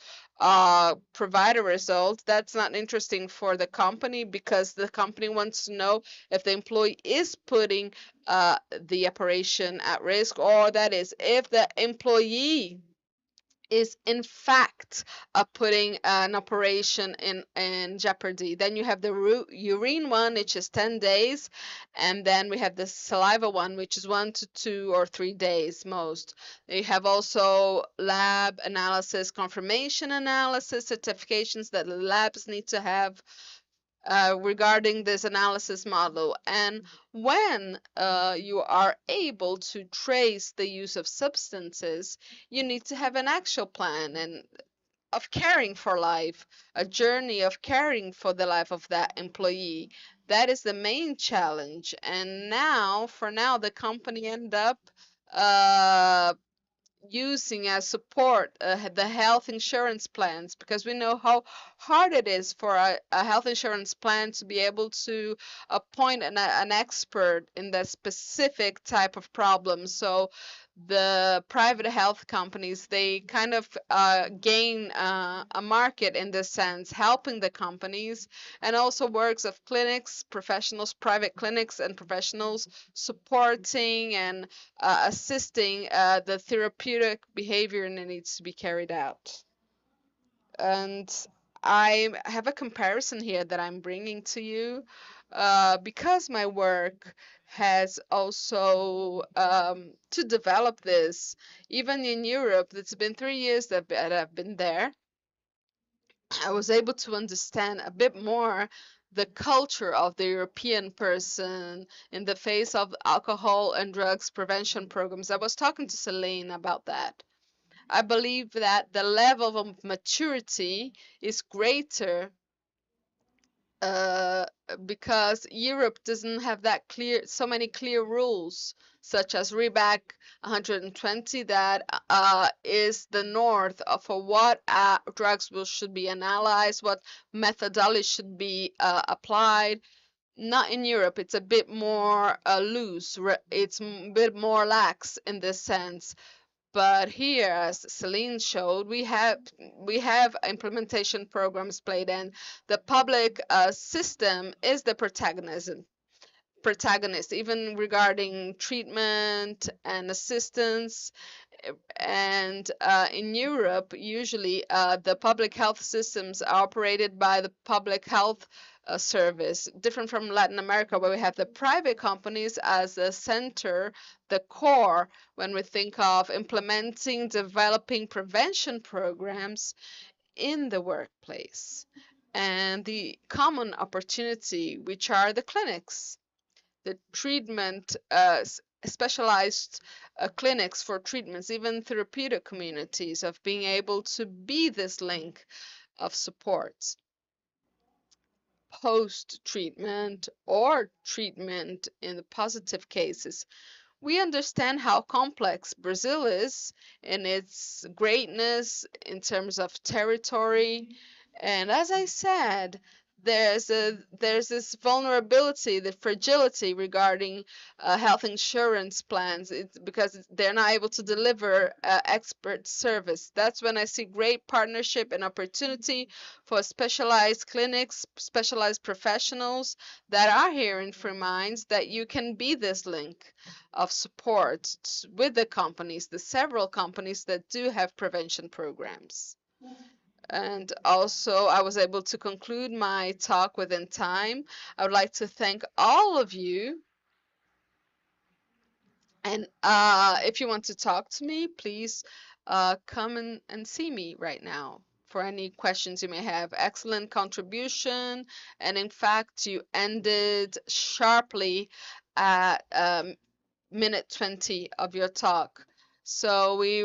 provide a result. That's not interesting for the company because the company wants to know if the employee is putting the operation at risk, or that is, if the employee is in fact putting an operation in jeopardy. Then you have the urine one, which is 10 days, and then we have the saliva one, which is 1 to 2 or 3 days most. You have also lab analysis, confirmation analysis, certifications that the labs need to have. regarding this analysis model. And when you are able to trace the use of substances, you need to have an actual plan and of caring for life, a journey of caring for the life of that employee. That is the main challenge. And now, for now, the company end up uh, using as support the health insurance plans, because we know how hard it is for a health insurance plan to be able to appoint an expert in that specific type of problem. So the private health companies, they kind of gain a market in this sense, helping the companies, and also works of clinics, professionals, private clinics and professionals supporting and assisting the therapeutic behavior that needs to be carried out. And I have a comparison here that I'm bringing to you because my work has also to develop this. Even in Europe, it's been 3 years that I've been there. I was able to understand a bit more the culture of the European person in the face of alcohol and drugs prevention programs. I was talking to Celine about that. I believe that the level of maturity is greater uh, because Europe doesn't have that so many clear rules, such as Reback 120, that is the north for what drugs should be analyzed, what methodology should be applied. Not in Europe, it's a bit more loose, it's a bit more lax in this sense. But here, as Celine showed, we have implementation programs played, and the public system is the protagonist, even regarding treatment and assistance. And in Europe, usually the public health systems are operated by the public health service, different from Latin America, where we have the private companies as the center, the core, when we think of implementing, developing prevention programs in the workplace. And the common opportunity, which are the clinics, the treatment, specialized clinics for treatments, even therapeutic communities, of being able to be this link of support post treatment or treatment in the positive cases. We understand how complex Brazil is in its greatness in terms of territory. And as I said, there's this vulnerability, the fragility regarding health insurance plans. It's because they're not able to deliver expert service. That's when I see great partnership and opportunity for specialized clinics, specialized professionals that are here in Freemind, that you can be this link of support with the companies, the several companies that do have prevention programs. And also, I was able to conclude my talk within time. I would like to thank all of you. And if you want to talk to me, please come and see me right now for any questions you may have. Excellent contribution. And in fact, you ended sharply at minute 20 of your talk. So we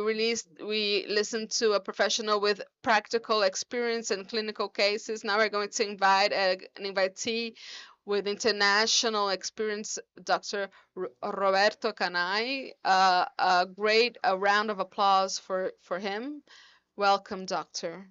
listened to a professional with practical experience in clinical cases. Now we're going to invite an invitee with international experience, Dr. Roberto Canai. A great round of applause for him. Welcome, doctor.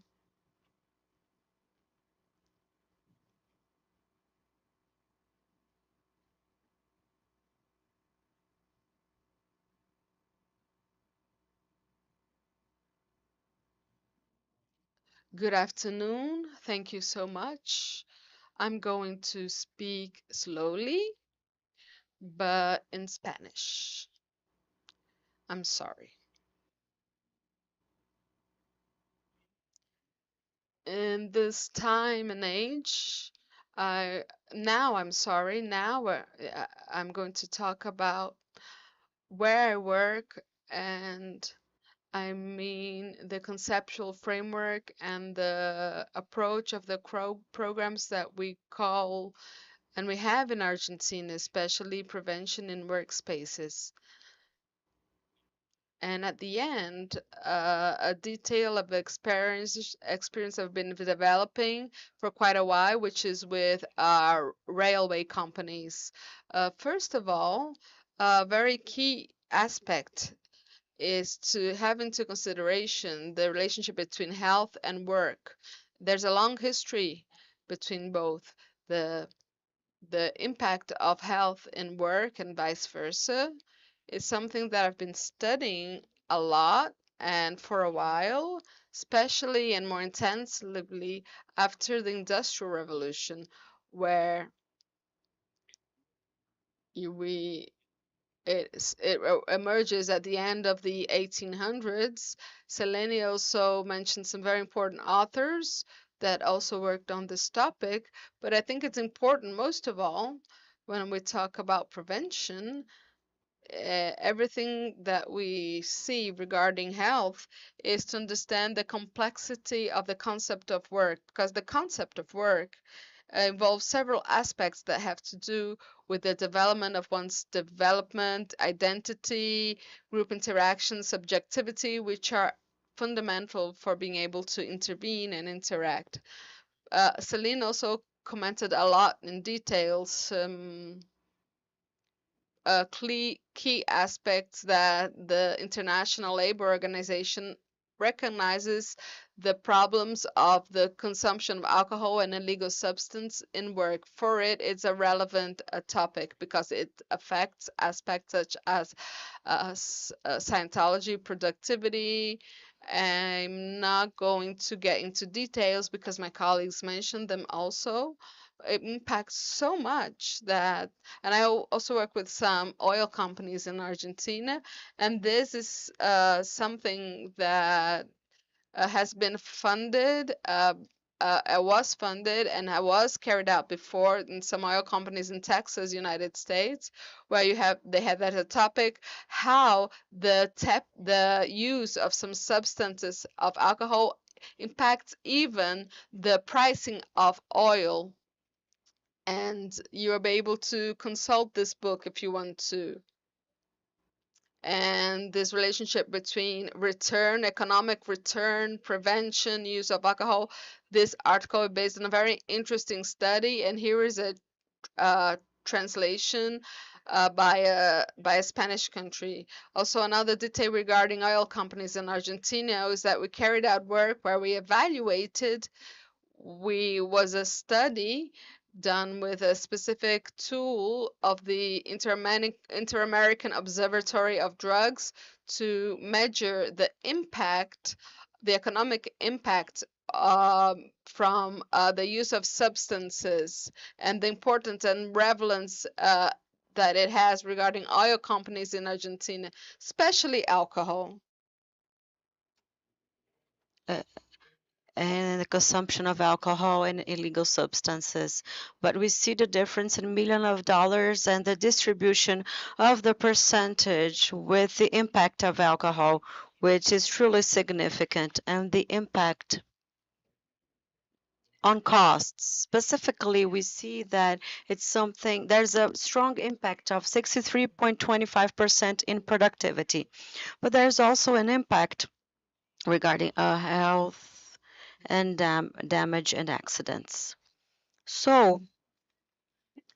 Good afternoon. Thank you so much. I'm going to speak slowly, but in Spanish. I'm sorry. In this time and age, I I'm sorry. Now I'm going to talk about where I work and I mean, the conceptual framework and the approach of the programs that we call and we have in Argentina, especially prevention in workspaces. And at the end, a detail of experience I've been developing for quite a while, which is with railway companies. First of all, a very key aspect is to have into consideration the relationship between health and work. There's a long history between both. The the impact of health in work and vice versa is something that I've been studying a lot and for a while, especially and more intensively after the Industrial Revolution, where we it emerges at the end of the 1800s. Selene also mentioned some very important authors that also worked on this topic, but I think it's important most of all when we talk about prevention. Everything that we see regarding health is to understand the complexity of the concept of work, because the concept of work involves several aspects that have to do with the development of one's development, identity, group interaction, subjectivity, which are fundamental for being able to intervene and interact. Celine also commented a lot in details. Key aspects that the International Labor Organization recognizes the problems of the consumption of alcohol and illegal substance in work. For it, it's a relevant topic because it affects aspects such as Scientology, productivity. I'm not going to get into details because my colleagues mentioned them also. It impacts so much that, and I also work with some oil companies in Argentina, and this is something that has been funded. Was funded and was carried out before in some oil companies in Texas, United States, where they had that as a topic, how the use of some substances of alcohol impacts even the pricing of oil, and you'll be able to consult this book if you want to. And this relationship between return, economic return, prevention, use of alcohol. This article is based on a very interesting study, and here is a translation by a Spanish country. Also, another detail regarding oil companies in Argentina is that we carried out work where we evaluated. Was a study done with a specific tool of the Inter-American Observatory of Drugs to measure the impact, the economic impact from the use of substances and the importance and relevance that it has regarding oil companies in Argentina, especially alcohol. And the consumption of alcohol and illegal substances. But we see the difference in millions of dollars and the distribution of the percentage with the impact of alcohol, which is truly significant, and the impact on costs. Specifically, we see that there's a strong impact of 63.25% in productivity, but there's also an impact regarding health and damage and accidents. So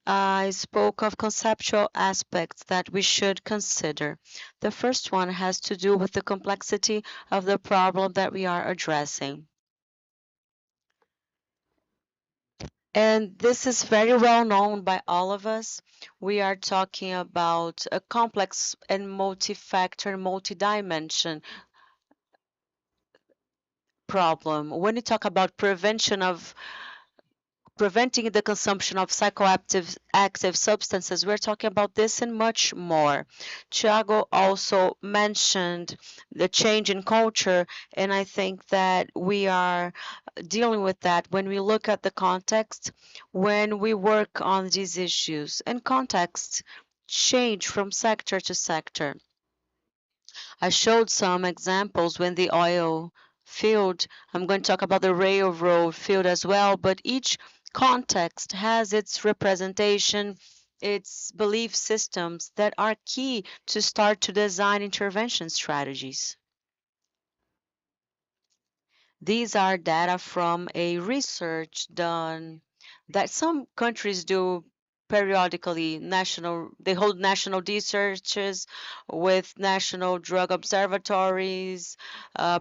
I spoke of conceptual aspects that we should consider. The first one has to do with the complexity of the problem that we are addressing. And this is very well known by all of us. We are talking about a complex and multi-factor, multi-dimension problem. When you talk about preventing the consumption of psychoactive substances, we're talking about this and much more. Thiago also mentioned the change in culture, and I think that we are dealing with that when we look at the context, when we work on these issues. And contexts change from sector to sector. I showed some examples when the oil field. I'm going to talk about the railroad field as well, but each context has its representation, its belief systems that are key to start to design intervention strategies. These are data from a research done that some countries do periodically. They hold national researches with national drug observatories,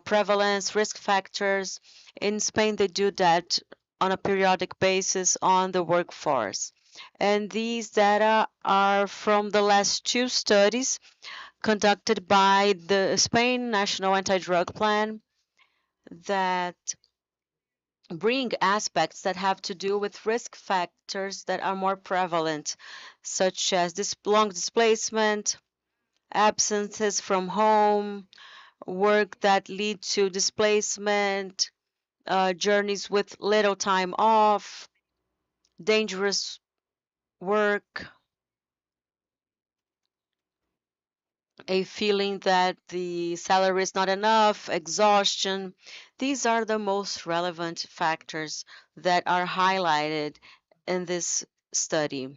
prevalence, risk factors. In Spain, they do that on a periodic basis on the workforce. And these data are from the last two studies conducted by the Spain National Anti-Drug Plan that bring aspects that have to do with risk factors that are more prevalent, such as this long displacement, absences from home, work that lead to displacement, journeys with little time off, dangerous work, a feeling that the salary is not enough, exhaustion. These are the most relevant factors that are highlighted in this study.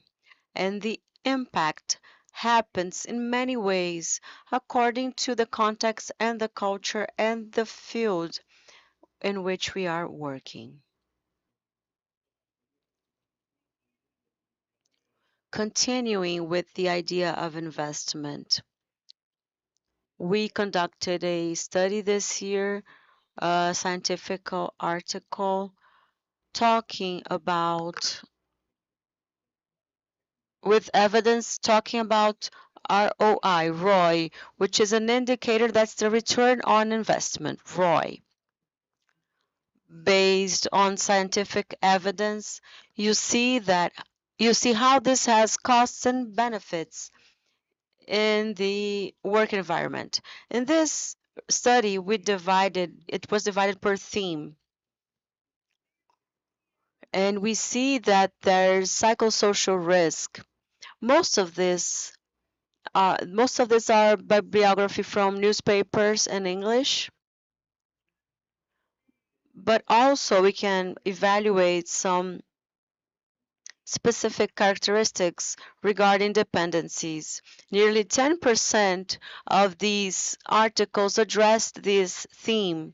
And the impact happens in many ways according to the context and the culture and the field in which we are working. Continuing with the idea of investment, we conducted a study this year, a scientific article talking about, with evidence talking about ROI, which is an indicator that's the return on investment, ROI. Based on scientific evidence, you see how this has costs and benefits in the work environment. In this study, it was divided per theme. And we see that there's psychosocial risk. Most of these are bibliography from newspapers in English, but also we can evaluate some specific characteristics regarding dependencies. Nearly 10% of these articles addressed this theme,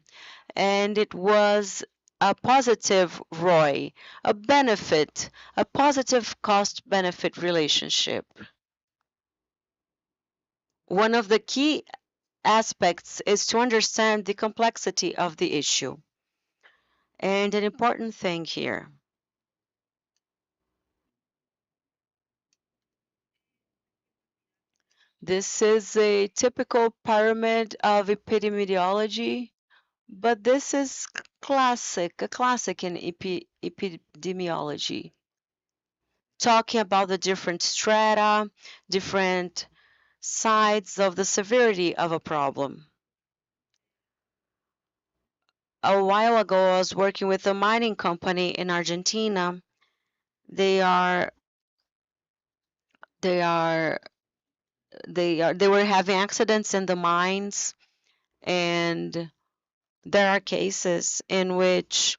and it was a positive ROI, a benefit, a positive cost-benefit relationship. One of the key aspects is to understand the complexity of the issue. And an important thing here, this is a typical pyramid of epidemiology, but this is a classic in epidemiology, talking about the different strata, different sides of the severity of a problem. A while ago, I was working with a mining company in Argentina. They were having accidents in the mines, and there are cases in which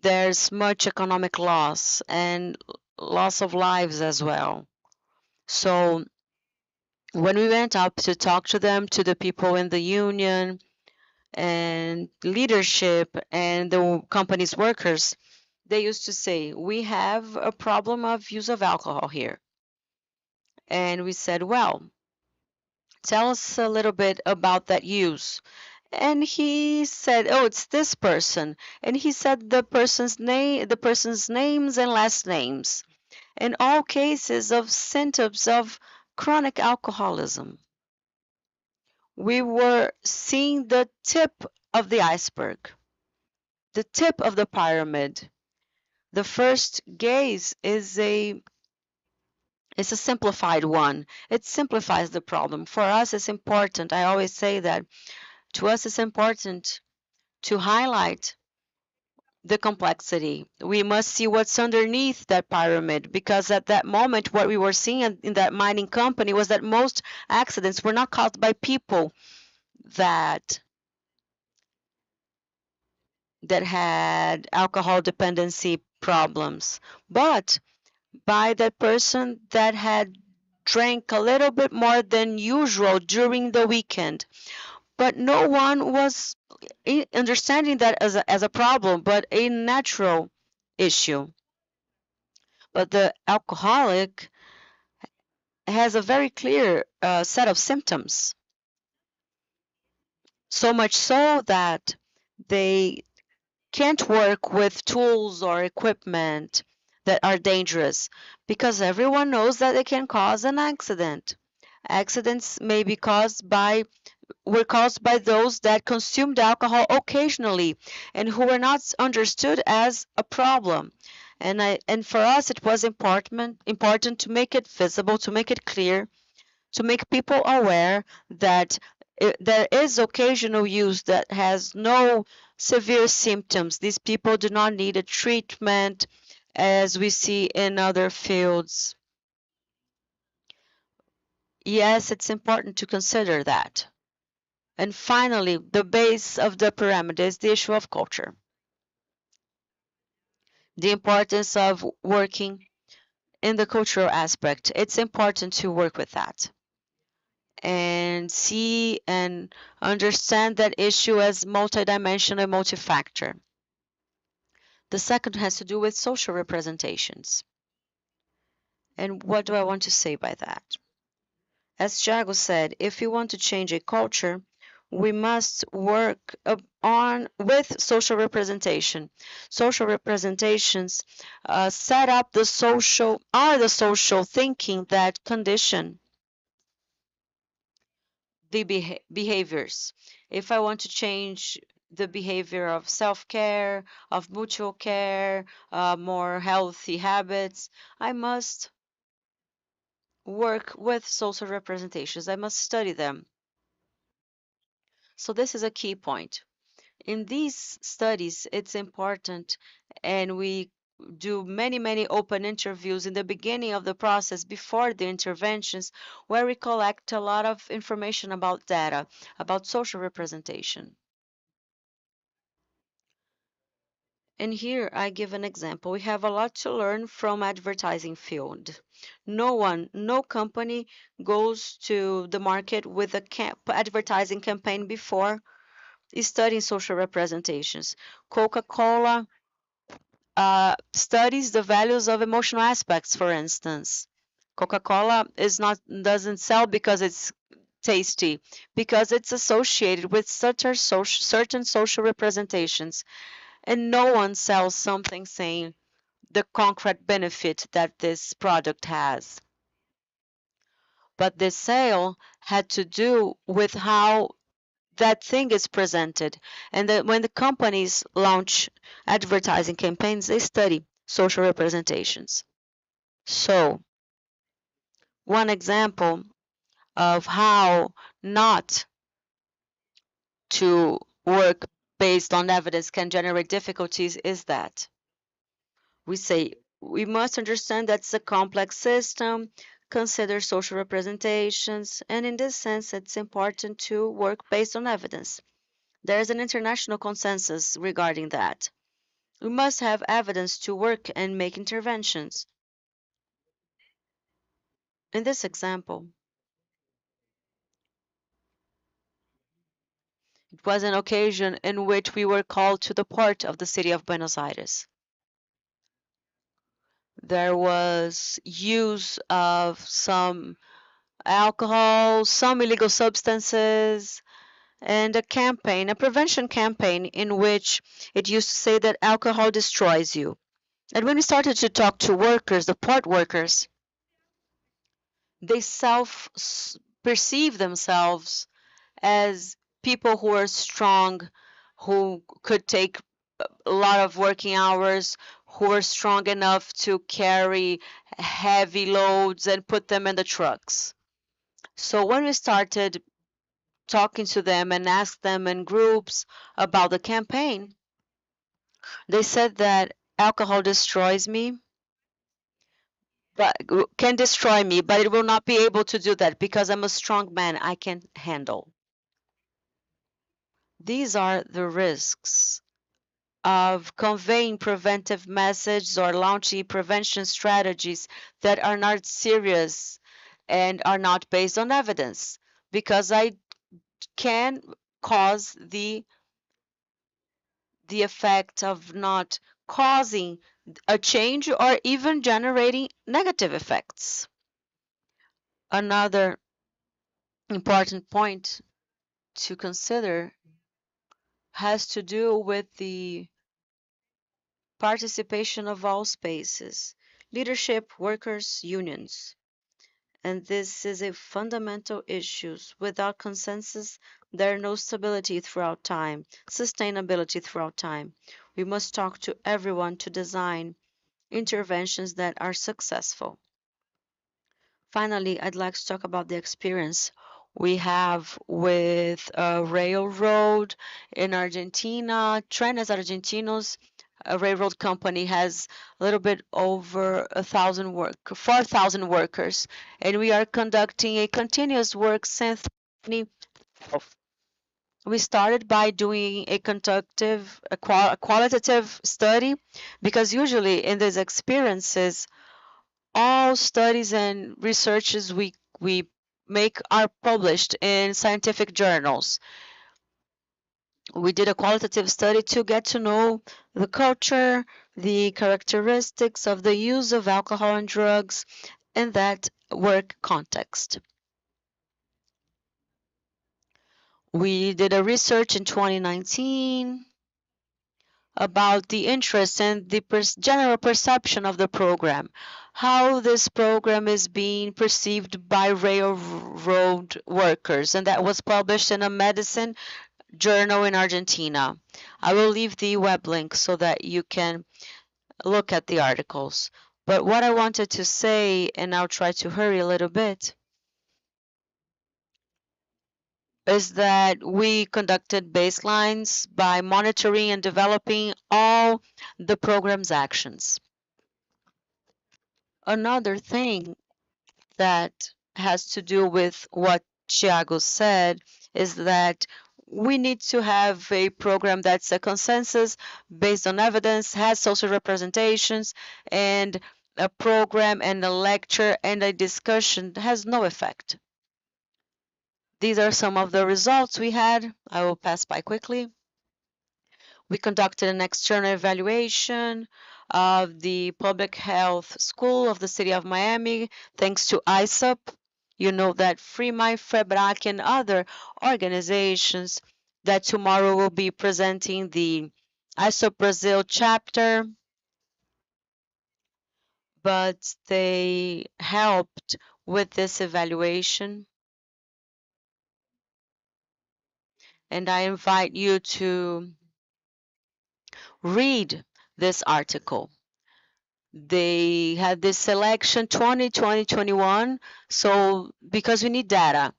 there's much economic loss and loss of lives as well. So when we went up to talk to them, to the people in the union and leadership and the company's workers, they used to say, we have a problem of use of alcohol here. And we said, well, tell us a little bit about that use. And he said, oh, it's this person. And he said the person's names and last names, in all cases of symptoms of chronic alcoholism. We were seeing the tip of the iceberg, the tip of the pyramid. The first gaze is a simplified one. It simplifies the problem. For us, it's important. I always say that to us, it's important to highlight the complexity. We must see what's underneath that pyramid, because at that moment, what we were seeing in that mining company was that most accidents were not caused by people that had alcohol dependency problems, but by that person that had drank a little bit more than usual during the weekend. But no one was understanding that as a problem, but a natural issue. But the alcoholic has a very clear set of symptoms, so much so that they can't work with tools or equipment that are dangerous, because everyone knows that they can cause an accident. Accidents may be were caused by those that consumed alcohol occasionally and who were not understood as a problem. And for us, it was important to make it visible, to make it clear, to make people aware that there is occasional use that has no severe symptoms. These people do not need a treatment as we see in other fields. Yes, it's important to consider that. And finally, the base of the pyramid is the issue of culture. The importance of working in the cultural aspect. It's important to work with that and see and understand that issue as multidimensional and multifactor. The second has to do with social representations. And what do I want to say by that? As Thiago said, if we want to change a culture, we must work on with social representation. Social representations set up the social thinking that condition the behaviors. If I want to change the behavior of self-care, of mutual care, more healthy habits, I must work with social representations. I must study them. So this is a key point. In these studies, it's important, and we do many open interviews in the beginning of the process before the interventions, where we collect a lot of information about data, about social representation. And here I give an example. We have a lot to learn from advertising field. No company goes to the market with a advertising campaign before studying social representations. Coca-Cola studies the values of emotional aspects, for instance. Coca-Cola doesn't sell because it's tasty, because it's associated with certain social representations. And no one sells something saying the concrete benefit that this product has. But this sale had to do with how that thing is presented. And that when the companies launch advertising campaigns, they study social representations. So, one example of how not to work based on evidence can generate difficulties is that we say we must understand that it's a complex system, consider social representations, and in this sense, it's important to work based on evidence. There is an international consensus regarding that. We must have evidence to work and make interventions. In this example, it was an occasion in which we were called to the port of the city of Buenos Aires. There was use of some alcohol, some illegal substances, and a campaign, a prevention campaign, in which it used to say that alcohol destroys you. And when we started to talk to workers, the port workers, they perceive themselves as people who are strong, who could take a lot of working hours, who are strong enough to carry heavy loads and put them in the trucks. So when we started talking to them and asked them in groups about the campaign, They said that alcohol destroys me, but can destroy me, but it will not be able to do that because I'm a strong man. I can handle. These are the risks of conveying preventive messages or launching prevention strategies that are not serious and are not based on evidence, because I can cause the effect of not causing a change or even generating negative effects. Another important point to consider has to do with the participation of all spaces, leadership, workers, unions. And this is a fundamental issue. Without consensus, there is no stability throughout time, sustainability throughout time. We must talk to everyone to design interventions that are successful. Finally, I'd like to talk about the experience we have with a railroad in Argentina. Trenes Argentinos, a railroad company, has a little bit over 4,000 workers, and we are conducting a continuous work since 2012. We started by doing a qualitative study, because usually in these experiences, all studies and researches we make are published in scientific journals. We did a qualitative study to get to know the culture, the characteristics of the use of alcohol and drugs in that work context. We did a research in 2019 about the interest and the general perception of the program, how this program is being perceived by railroad workers, and that was published in a medicine journal in Argentina. I will leave the web link so that you can look at the articles. But what I wanted to say, and I'll try to hurry a little bit, is that we conducted baselines by monitoring and developing all the program's actions. Another thing that has to do with what Thiago said is that we need to have a program that's a consensus based on evidence, has social representations, and a program and a lecture and a discussion has no effect. These are some of the results we had. I will pass by quickly. We conducted an external evaluation of the public health school of the city of Miami, thanks to ISUP. You know that Freemind, FEBRAC, and other organizations that tomorrow will be presenting the ISUP Brazil chapter, but they helped with this evaluation. And I invite you to read this article. They had this selection 2021. So because we need data,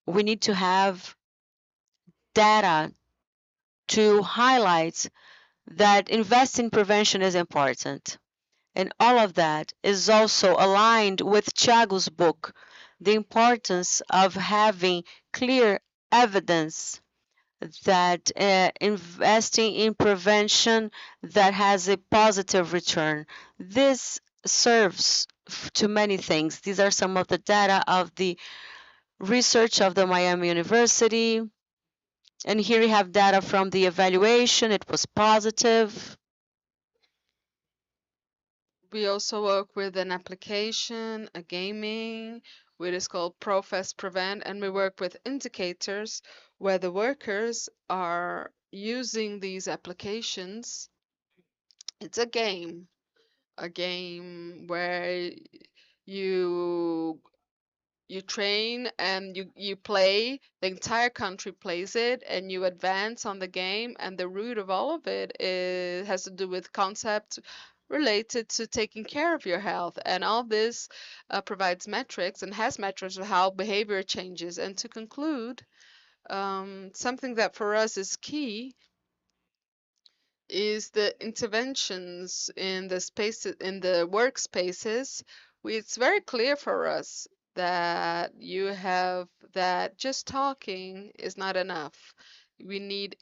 we need to have data to highlight that investing in prevention is important. And all of that is also aligned with Thiago's book, the importance of having clear evidence that investing in prevention that has a positive return. This serves to many things. These are some of the data of the research of the Miami University. And here we have data from the evaluation. It was positive. We also work with an application, a gaming, which is called Profess Prevent, and we work with indicators where the workers are using these applications. It's a game where you you train and you play. The entire country plays it, and you advance on the game, and the root of all of it has to do with concepts related to taking care of your health, and all this provides metrics and has metrics of how behavior changes. And to conclude, something that for us is key is the interventions in the spaces, in the workspaces. It's very clear for us that you have that just talking is not enough. We need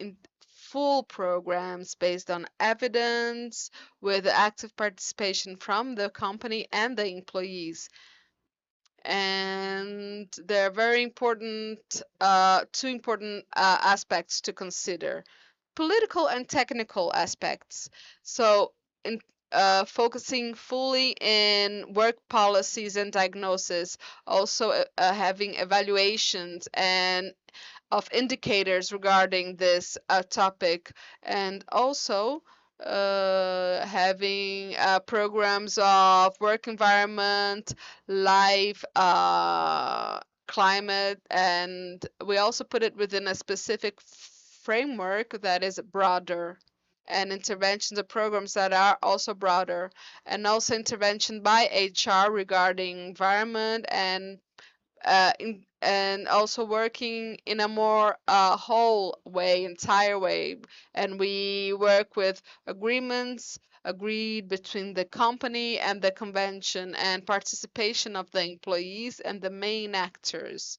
full programs based on evidence with active participation from the company and the employees. And there are very important, two important aspects to consider: political and technical aspects. So, in focusing fully in work policies and diagnosis, also having evaluations and of indicators regarding this topic, and also having programs of work environment, life, climate, and we also put it within a specific framework that is broader, and interventions of programs that are also broader, and also intervention by HR regarding environment and and also working in a more whole way, entire way. And we work with agreements agreed between the company and the convention, and participation of the employees and the main actors.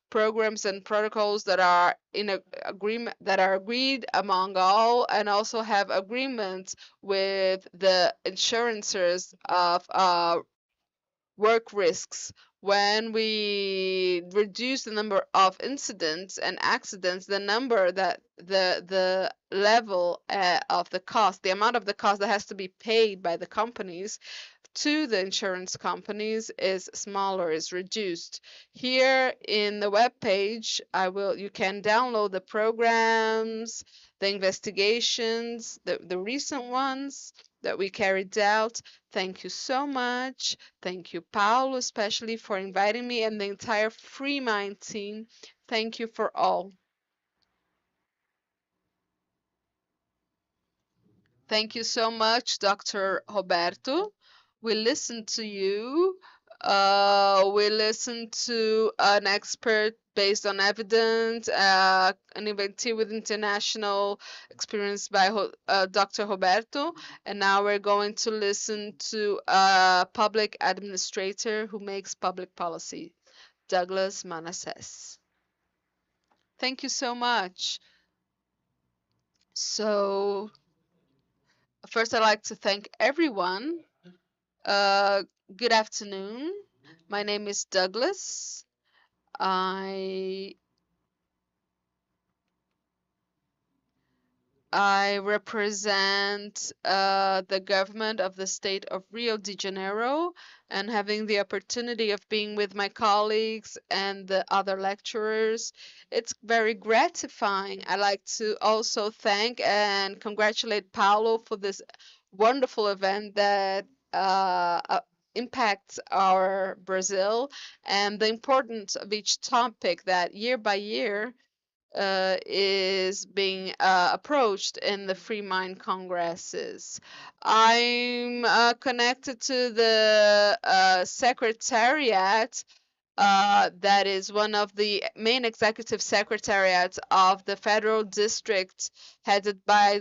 Programs and protocols that are in agreement, that are agreed among all, and also have agreements with the insurances of work risks. When we reduce the number of incidents and accidents, the number that the level of the cost, the amount of the cost that has to be paid by the companies to the insurance companies is smaller, is reduced. Here in the web page, you can download the programs, the investigations, the recent ones that we carried out. Thank you so much. Thank you, Paulo, especially for inviting me, and the entire Freemind team. Thank you for all. Thank you so much, Dr. Roberto. We listened to you. We listened to an expert based on evidence, an inventee with international experience by Dr. Roberto. And now we're going to listen to a public administrator who makes public policy, Douglas Manassés. Thank you so much. So, first, I'd like to thank everyone. Good afternoon. My name is Douglas. I represent the government of the state of Rio de Janeiro, and having the opportunity of being with my colleagues and the other lecturers, it's very gratifying. I like to also thank and congratulate Paulo for this wonderful event that impacts our Brazil, and the importance of each topic that year by year is being approached in the Freemind congresses. I'm connected to the secretariat. That is one of the main executive secretariats of the federal district, headed by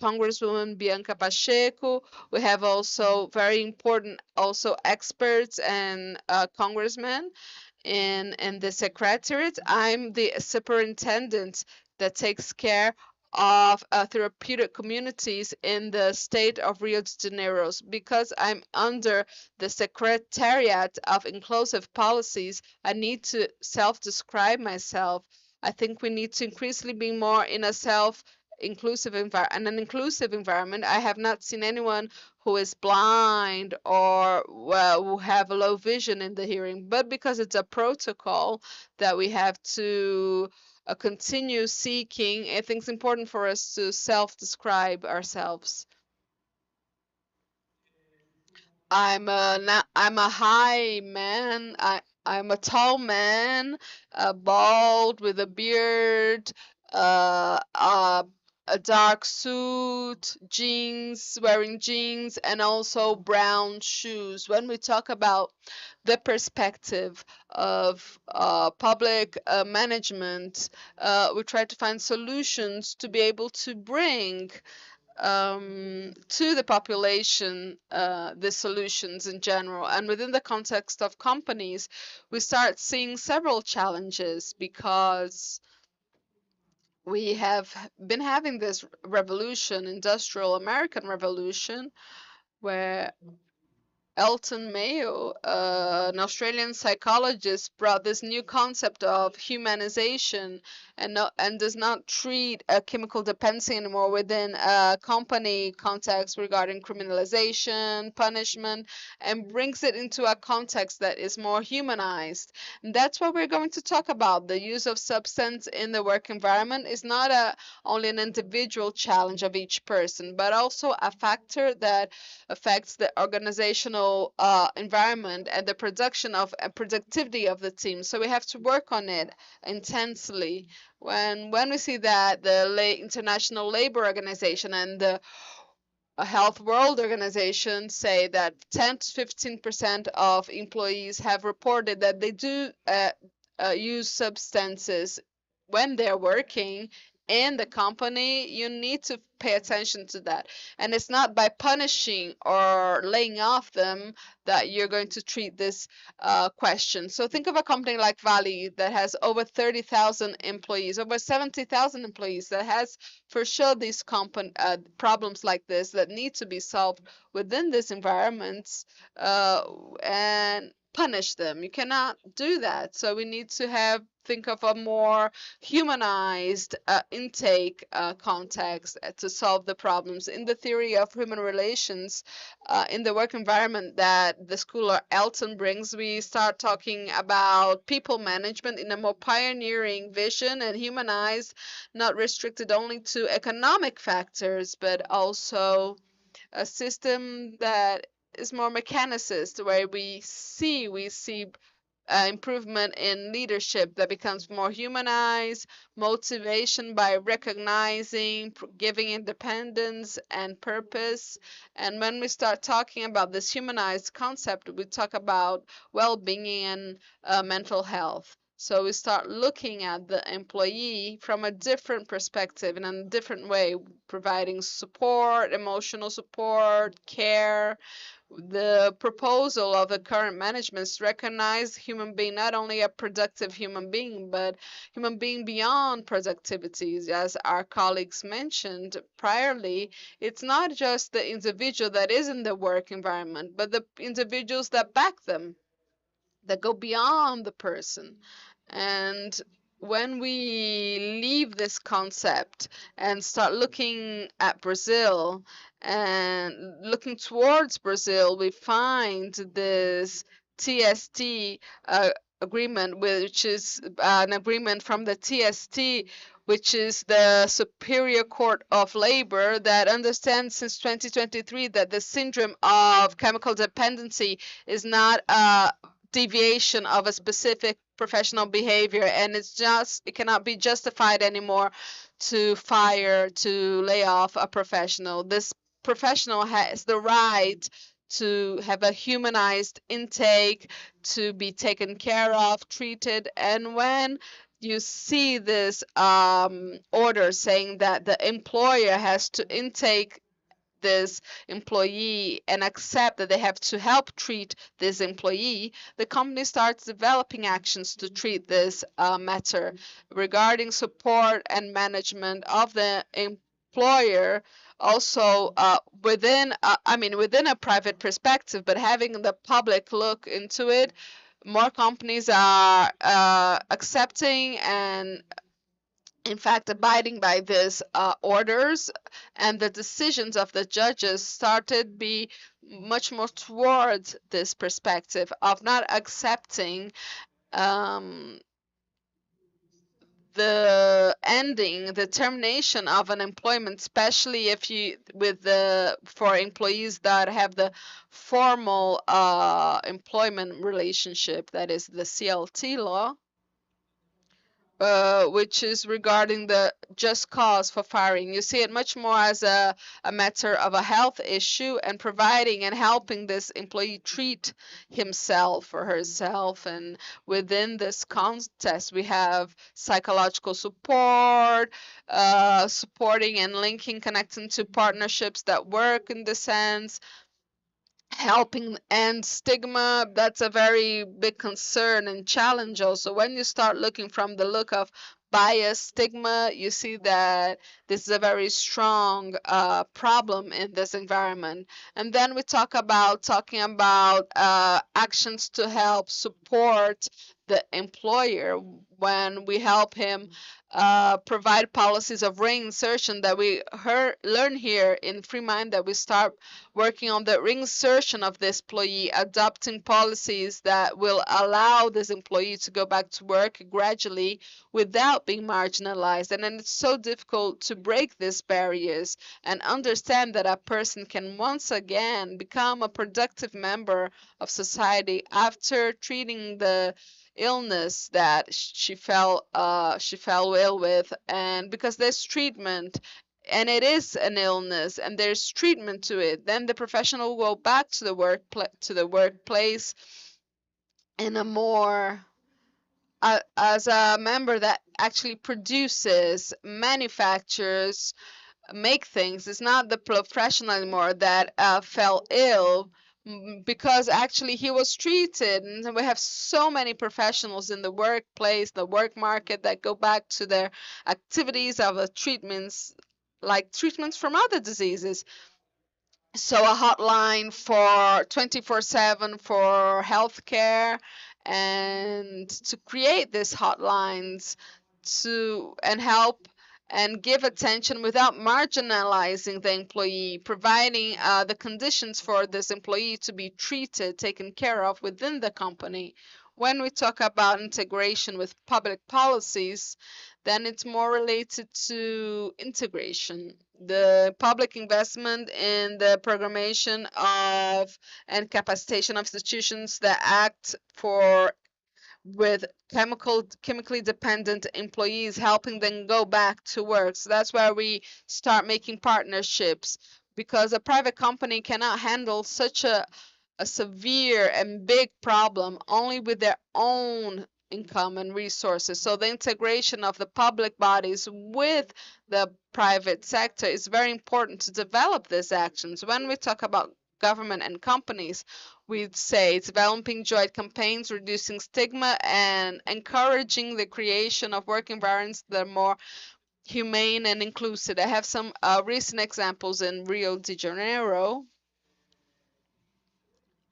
Congresswoman Bianca Pacheco. We have also very important also experts and congressmen in the secretariat. I'm the superintendent that takes care of therapeutic communities in the state of Rio de Janeiro. Because I'm under the Secretariat of Inclusive Policies, I need to self-describe myself. I think we need to increasingly be more in a inclusive environment, an inclusive environment. I have not seen anyone who is blind or who have a low vision in the hearing, but because it's a protocol that we have to continue seeking, I think it's important for us to self-describe ourselves. I'm a high man. I'm a tall man, bald with a beard, a dark suit, wearing jeans, and also brown shoes. When we talk about the perspective of public management, we try to find solutions to be able to bring to the population the solutions in general. And within the context of companies, we start seeing several challenges because we have been having this revolution, industrial American revolution, where Elton Mayo, an Australian psychologist, brought this new concept of humanization and does not treat a chemical dependency anymore within a company context regarding criminalization, punishment, and brings it into a context that is more humanized. And that's what we're going to talk about. The use of substance in the work environment is not only an individual challenge of each person, but also a factor that affects the organizational environment and the production of productivity of the team. So we have to work on it intensely. When we see that the International Labor Organization and the Health World Organization say that 10 to 15% of employees have reported that they do use substances when they're working in the company, you need to pay attention to that. And it's not by punishing or laying off them that you're going to treat this question. So think of a company like Valley that has over 30,000 employees, over 70,000 employees, that has for sure these problems like this that need to be solved within these environments and punish them. You cannot do that. So we need to think of a more humanized intake context to solve the problems. In the theory of human relations in the work environment that the scholar Elton brings, we start talking about people management in a more pioneering vision and humanized, not restricted only to economic factors, but also a system that is more mechanicist, where we see improvement in leadership that becomes more humanized, motivation by recognizing, giving independence and purpose. And when we start talking about this humanized concept, we talk about well-being and mental health. So we start looking at the employee from a different perspective, in a different way, providing support, emotional support, care. The proposal of the current management is to recognize human being not only a productive human being, but human being beyond productivity. As our colleagues mentioned priorly, it's not just the individual that is in the work environment, but the individuals that back them, that go beyond the person. And when we leave this concept and start looking at Brazil and looking towards Brazil, we find this TST agreement, which is an agreement from the TST, which is the Superior Court of Labor, that understands since 2023 that the syndrome of chemical dependency is not a deviation of a specific professional behavior, and it cannot be justified anymore to lay off a professional. This professional has the right to have a humanized intake, to be taken care of, treated. And when you see this order saying that the employer has to intake this employee and accept that they have to help treat this employee, the company starts developing actions to treat this matter regarding support and management of the employer. Also, within a private perspective, but having the public look into it, more companies are accepting and in fact abiding by these orders, and the decisions of the judges started be much more towards this perspective of not accepting the termination of an employment, especially if for employees that have the formal employment relationship, that is the CLT law. which is regarding the just cause for firing. You see it much more as a matter of a health issue and providing and helping this employee treat himself or herself. And within this context, we have psychological support, supporting and linking, connecting to partnerships that work in this sense, helping end stigma. That's a very big concern and challenge also. When you start looking from the look of bias, stigma, you see that this is a very strong problem in this environment. And then we talking about actions to help support the employer when we help him provide policies of reinsertion that we learn here in Freemind, that we start working on the reinsertion of this employee, adopting policies that will allow this employee to go back to work gradually without being marginalized. And then it's so difficult to break these barriers and understand that a person can once again become a productive member of society after treating the illness that she fell ill with. And because there's treatment and it is an illness and there's treatment to it, then the professional will go back to the workplace in a more as a member that actually produces, manufactures, make things. It's not the professional anymore that fell ill, because actually he was treated. And we have so many professionals in the workplace, the work market, that go back to their activities of treatments, like treatments from other diseases. So a hotline for 24/7 for healthcare, and to create these hotlines to and help and give attention without marginalizing the employee, providing the conditions for this employee to be treated, taken care of within the company. When we talk about integration with public policies, then it's more related to integration. The public investment in the programmation of and capacitation of institutions that act for with chemically dependent employees, helping them go back to work. So that's where we start making partnerships, because a private company cannot handle such a severe and big problem only with their own income and resources. So the integration of the public bodies with the private sector is very important to develop these actions. When we talk about government and companies, we'd say developing joint campaigns, reducing stigma, and encouraging the creation of work environments that are more humane and inclusive. I have some recent examples in Rio de Janeiro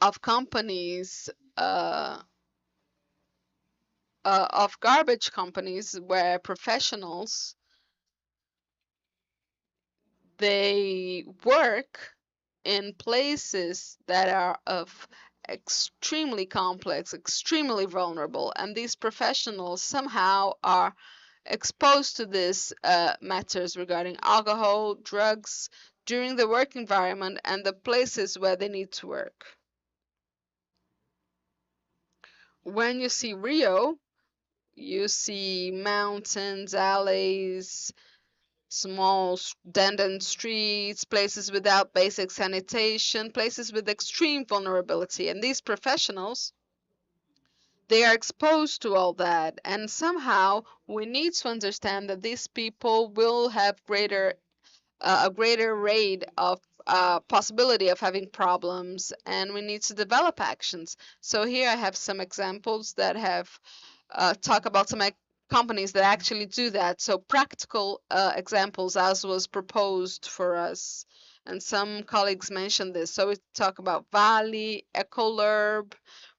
of companies, of garbage companies, where professionals, they work in places that are of extremely complex, extremely vulnerable, and these professionals somehow are exposed to these matters regarding alcohol, drugs, during the work environment and the places where they need to work. When you see Rio, you see mountains, alleys, small dead-end streets, places without basic sanitation, places with extreme vulnerability. And these professionals, they are exposed to all that. And somehow we need to understand that these people will have a greater rate of possibility of having problems, and we need to develop actions. So here I have some examples that have talk about some companies that actually do that. So practical examples, as was proposed for us, and some colleagues mentioned this. So we talk about Vale, Ecolurb,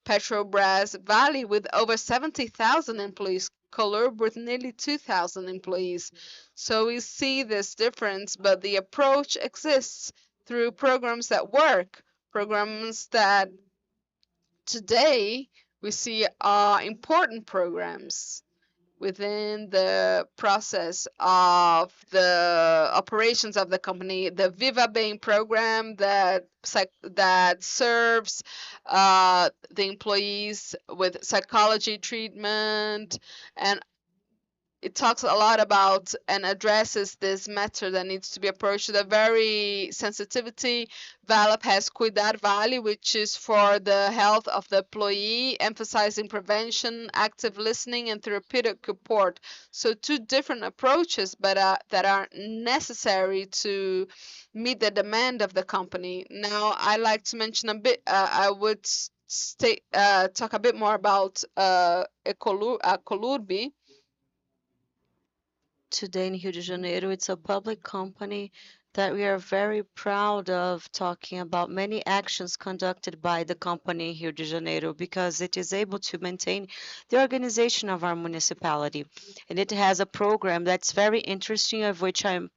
Petrobras. Vale with over 70,000 employees, Colurb with nearly 2,000 employees. So we see this difference, but the approach exists through programs that work, programs that today we see are important programs within the process of the operations of the company. The Viva Bem program that serves the employees with psychology treatment, and it talks a lot about and addresses this matter that needs to be approached with a very sensitivity. VALAP has Cuidar Vale, which is for the health of the employee, emphasizing prevention, active listening, and therapeutic support. So two different approaches, but that are necessary to meet the demand of the company. Now, I like to mention a bit. I would talk a bit more about Ecolurbi. Today in Rio de Janeiro, it's a public company that we are very proud of talking about many actions conducted by the company in Rio de Janeiro because it is able to maintain the organization of our municipality. And it has a program that's very interesting, of which I'm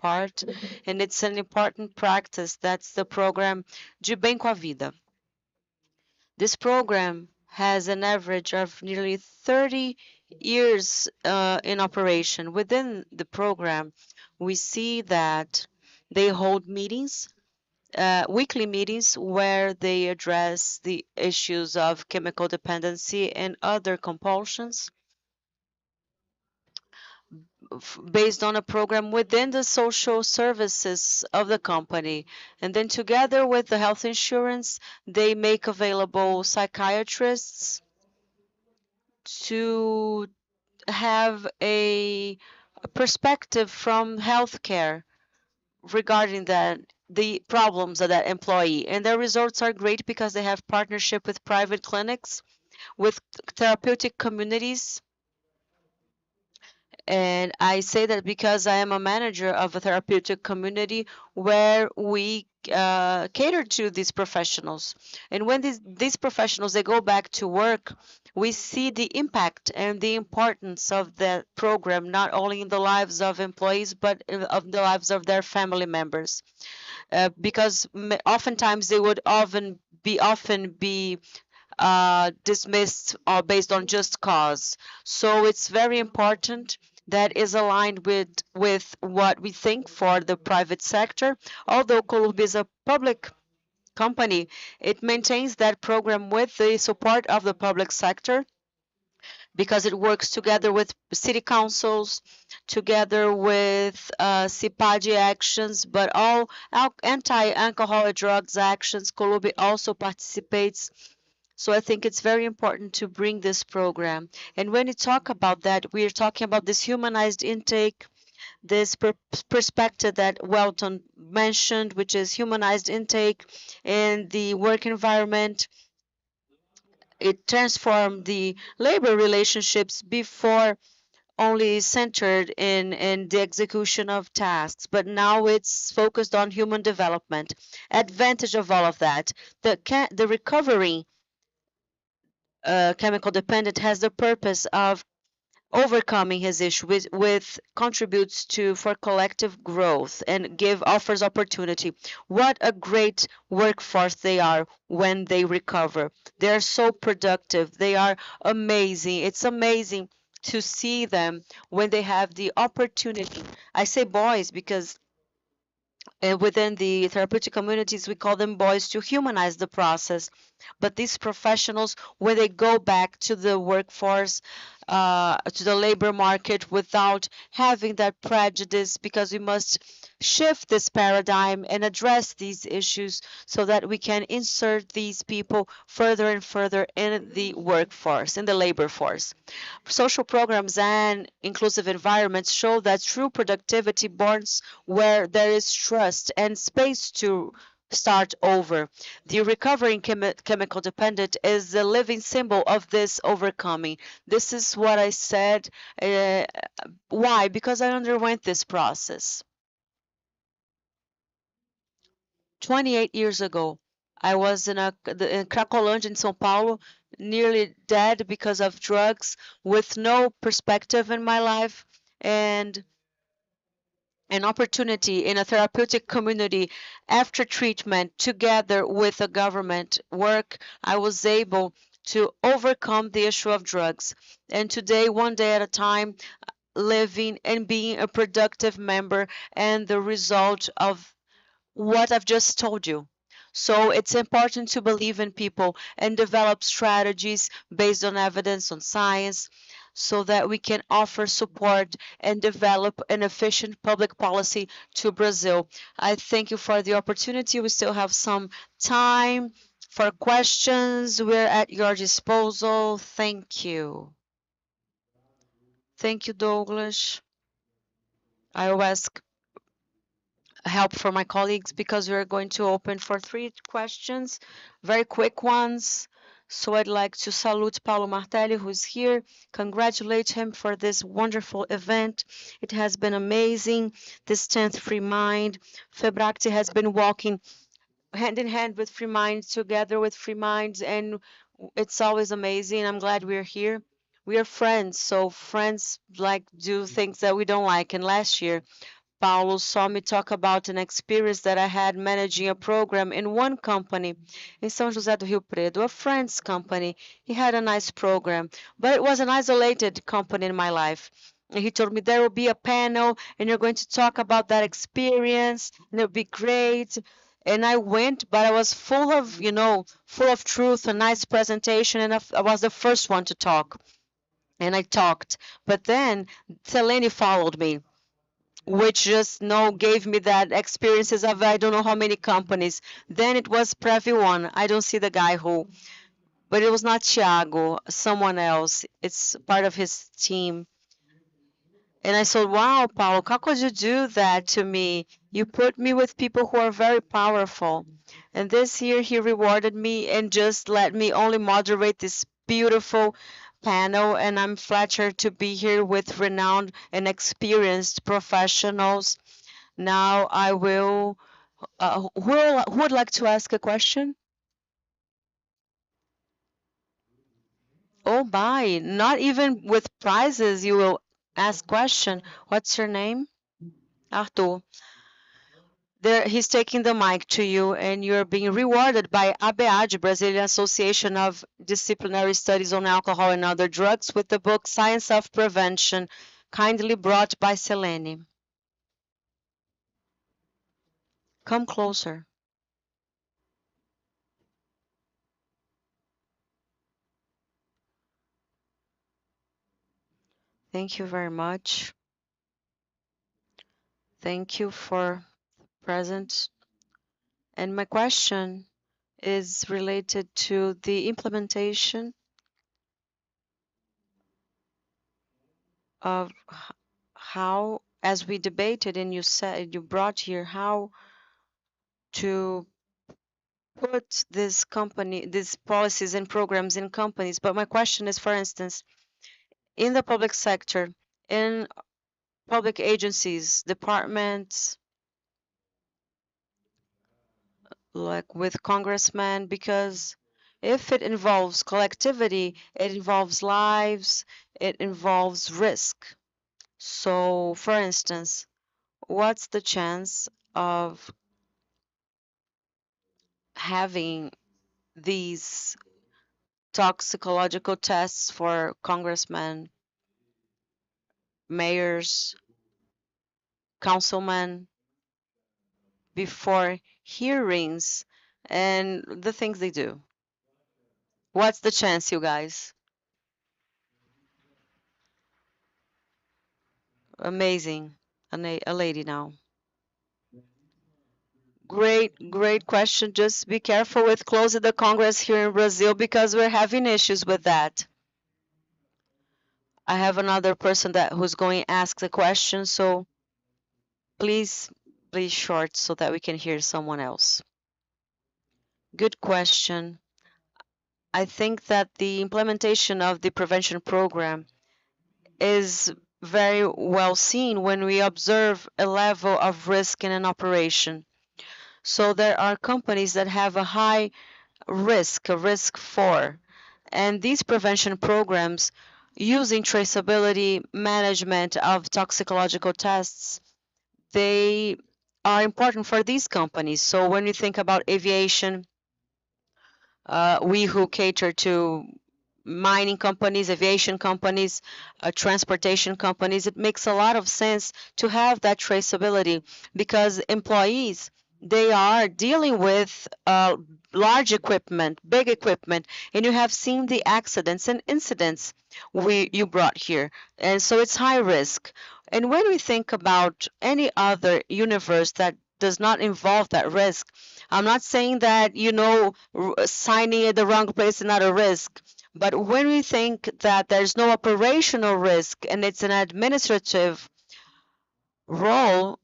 part, and it's an important practice. That's the program De Bem com a Vida. This program has an average of nearly 30 years in operation. Within the program, we see that they hold meetings, weekly meetings, where they address the issues of chemical dependency and other compulsions based on a program within the social services of the company. And then together with the health insurance, they make available psychiatrists to have a perspective from healthcare regarding the problems of that employee. And their results are great because they have partnership with private clinics, with therapeutic communities. And I say that because I am a manager of a therapeutic community where we cater to these professionals. And when these professionals they go back to work, we see the impact and the importance of that program, not only in the lives of employees, but of the lives of their family members. Because oftentimes they would often be dismissed based on just cause. So it's very important that is aligned with what we think for the private sector. Although Columbi is a public company, it maintains that program with the support of the public sector because it works together with city councils, together with CIPAD actions, but all anti-alcohol drugs actions. Columbi also participates. So I think it's very important to bring this program. And when we talk about that, we are talking about this humanized intake, this perspective that Welton mentioned, which is humanized intake in the work environment. It transformed the labor relationships before only centered in the execution of tasks, but now it's focused on human development. Advantage of all of that, the recovery chemical dependent has the purpose of overcoming his issue with contributes to for collective growth and offers opportunity. What a great workforce they are when they recover. They are so productive. They are amazing. It's amazing to see them when they have the opportunity. I say boys because within the therapeutic communities, we call them boys to humanize the process. But these professionals, when they go back to the workforce, to the labor market without having that prejudice, because we must shift this paradigm and address these issues so that we can insert these people further and further in the workforce, in the labor force. Social programs and inclusive environments show that true productivity borns where there is trust and space to start over. The recovering chemical dependent is the living symbol of this overcoming. This is what I said. Why? Because I underwent this process. 28 years ago, I was in Cracolândia in São Paulo, nearly dead because of drugs, with no perspective in my life, and an opportunity in a therapeutic community after treatment together with a government work, I was able to overcome the issue of drugs. And today, one day at a time, living and being a productive member and the result of what I've just told you. So it's important to believe in people and develop strategies based on evidence, on science, so that we can offer support and develop an efficient public policy to Brazil. I thank you for the opportunity. We still have some time for questions. We're at your disposal. Thank you. Thank you, Douglas. I will ask help from my colleagues because we're going to open for 3 questions, very quick ones. So I'd like to salute Paulo Martelli, who's here, congratulate him for this wonderful event. It has been amazing, this 10th Freemind. Febracti has been walking hand in hand with Freemind, together with Freemind, and it's always amazing. I'm glad we're here. We are friends, so friends like do things that we don't like. And last year, Paulo saw me talk about an experience that I had managing a program in one company in São José do Rio Preto, a friend's company. He had a nice program, but it was an isolated company in my life. And he told me there will be a panel and you're going to talk about that experience and it'll be great. And I went, but I was full of, full of truth, a nice presentation, and I was the first one to talk. And I talked. But then Selene followed me, which just gave me that experiences of I don't know how many companies. Then it was Previ one. I don't see the guy who, but it was not Thiago, someone else. It's part of his team. And I said, wow, Paulo, how could you do that to me? You put me with people who are very powerful. And this year he rewarded me and just let me only moderate this beautiful panel. And I'm flattered to be here with renowned and experienced professionals. Now I will, who would like to ask a question? Oh, bye. Not even with prizes you will ask question. What's your name? Arthur. There, he's taking the mic to you, and you're being rewarded by ABAD, Brazilian Association of Disciplinary Studies on Alcohol and Other Drugs, with the book Science of Prevention, kindly brought by Selene. Come closer. Thank you very much. Thank you for present. And my question is related to the implementation of how, as we debated and you said, you brought here how to put these policies and programs in companies. But my question is, for instance, in the public sector, in public agencies, departments, like with congressmen, because if it involves collectivity, it involves lives, it involves risk. So, for instance, what's the chance of having these toxicological tests for congressmen, mayors, councilmen before hearings and the things they do? What's the chance, you guys? Amazing. A lady now. Great question. Just be careful with closing the Congress here in Brazil because we're having issues with that. I have another person who's going to ask the question, so please be short so that we can hear someone else. Good question. I think that the implementation of the prevention program is very well seen when we observe a level of risk in an operation. So there are companies that have a high risk, a risk 4, and these prevention programs using traceability management of toxicological tests, they are important for these companies. So when you think about aviation, we who cater to mining companies, aviation companies, transportation companies, it makes a lot of sense to have that traceability because employees they are dealing with large equipment, big equipment, and you have seen the accidents and incidents you brought here. And so it's high risk. And when we think about any other universe that does not involve that risk, I'm not saying that, signing at the wrong place is not a risk. But when we think that there's no operational risk and it's an administrative role,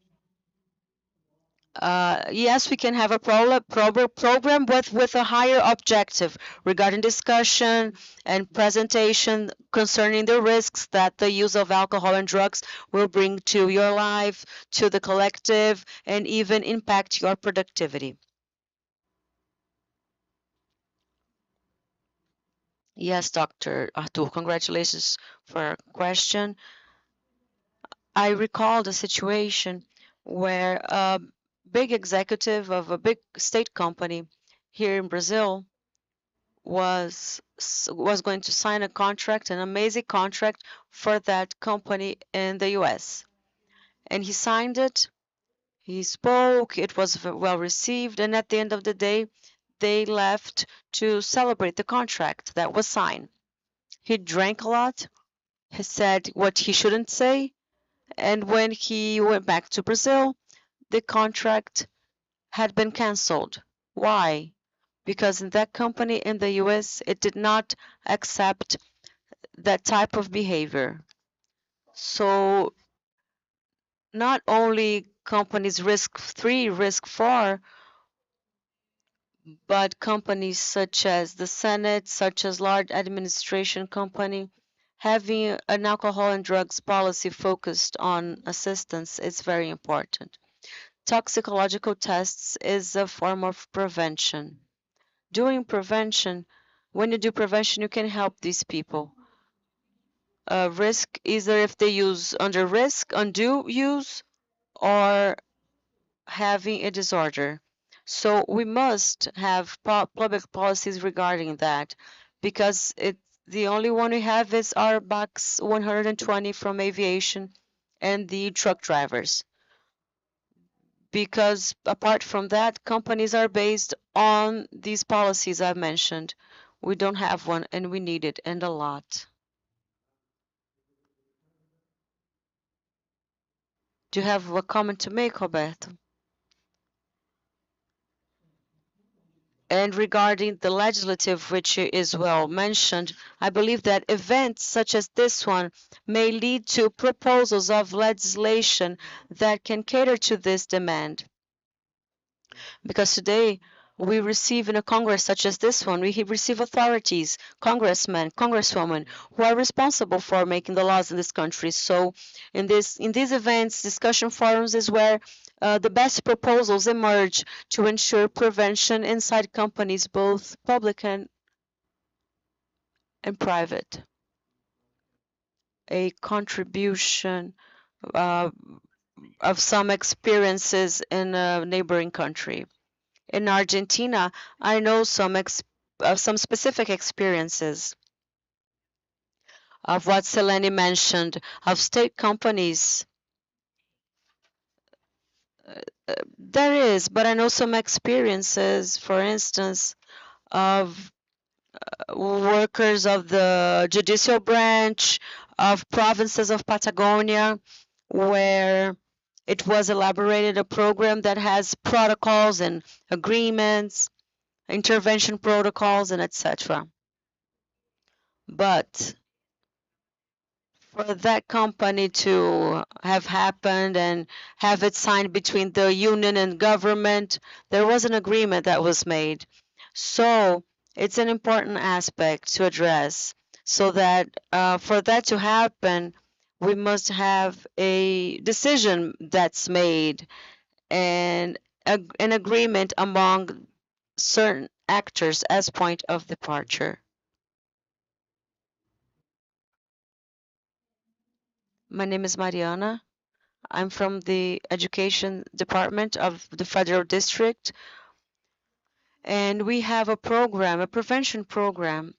yes, we can have a program with a higher objective regarding discussion and presentation concerning the risks that the use of alcohol and drugs will bring to your life, to the collective, and even impact your productivity. Yes, Dr. Artur, congratulations for your question. I recalled a situation where a big executive of a big state company here in Brazil was going to sign a contract, an amazing contract for that company in the US. And he signed it, he spoke, it was well received, and at the end of the day, they left to celebrate the contract that was signed. He drank a lot, he said what he shouldn't say, and when he went back to Brazil, the contract had been canceled. Why? Because in that company in the US, it did not accept that type of behavior. So not only companies risk 3, risk 4, but companies such as the Senate, such as large administration company, having an alcohol and drugs policy focused on assistance is very important. Toxicological tests is a form of prevention. Doing prevention, when you do prevention, you can help these people. Risk, either if they use under risk, undue use, or having a disorder. So we must have public policies regarding that, because the only one we have is our box 120 from aviation and the truck drivers. Because apart from that, companies are based on these policies I've mentioned. We don't have one, and we need it, and a lot. Do you have a comment to make, Roberto? And regarding the legislative, which is well mentioned, I believe that events such as this one may lead to proposals of legislation that can cater to this demand. Because today we receive in a Congress such as this one, we receive authorities, congressmen, congresswomen, who are responsible for making the laws in this country. So in these events, discussion forums is where the best proposals emerge to ensure prevention inside companies, both public and private. A contribution of some experiences in a neighboring country. In Argentina, I know some specific experiences of what Selene mentioned of state companies. There is, but I know some experiences, for instance, of workers of the judicial branch of provinces of Patagonia, where it was elaborated a program that has protocols and agreements, intervention protocols, and etc. But for that company to have happened and have it signed between the union and government, there was an agreement that was made. So it's an important aspect to address, so that for that to happen, we must have a decision that's made and an agreement among certain actors as point of departure. My name is Mariana. I'm from the Education Department of the Federal District, and we have a program, a prevention program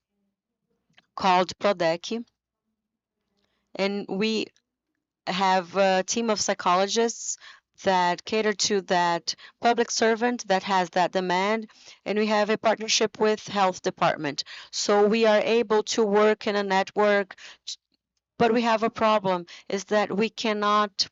called PRODEC, and we have a team of psychologists that cater to that public servant that has that demand, and we have a partnership with health department. So we are able to work in a network, but we have a problem is that we cannot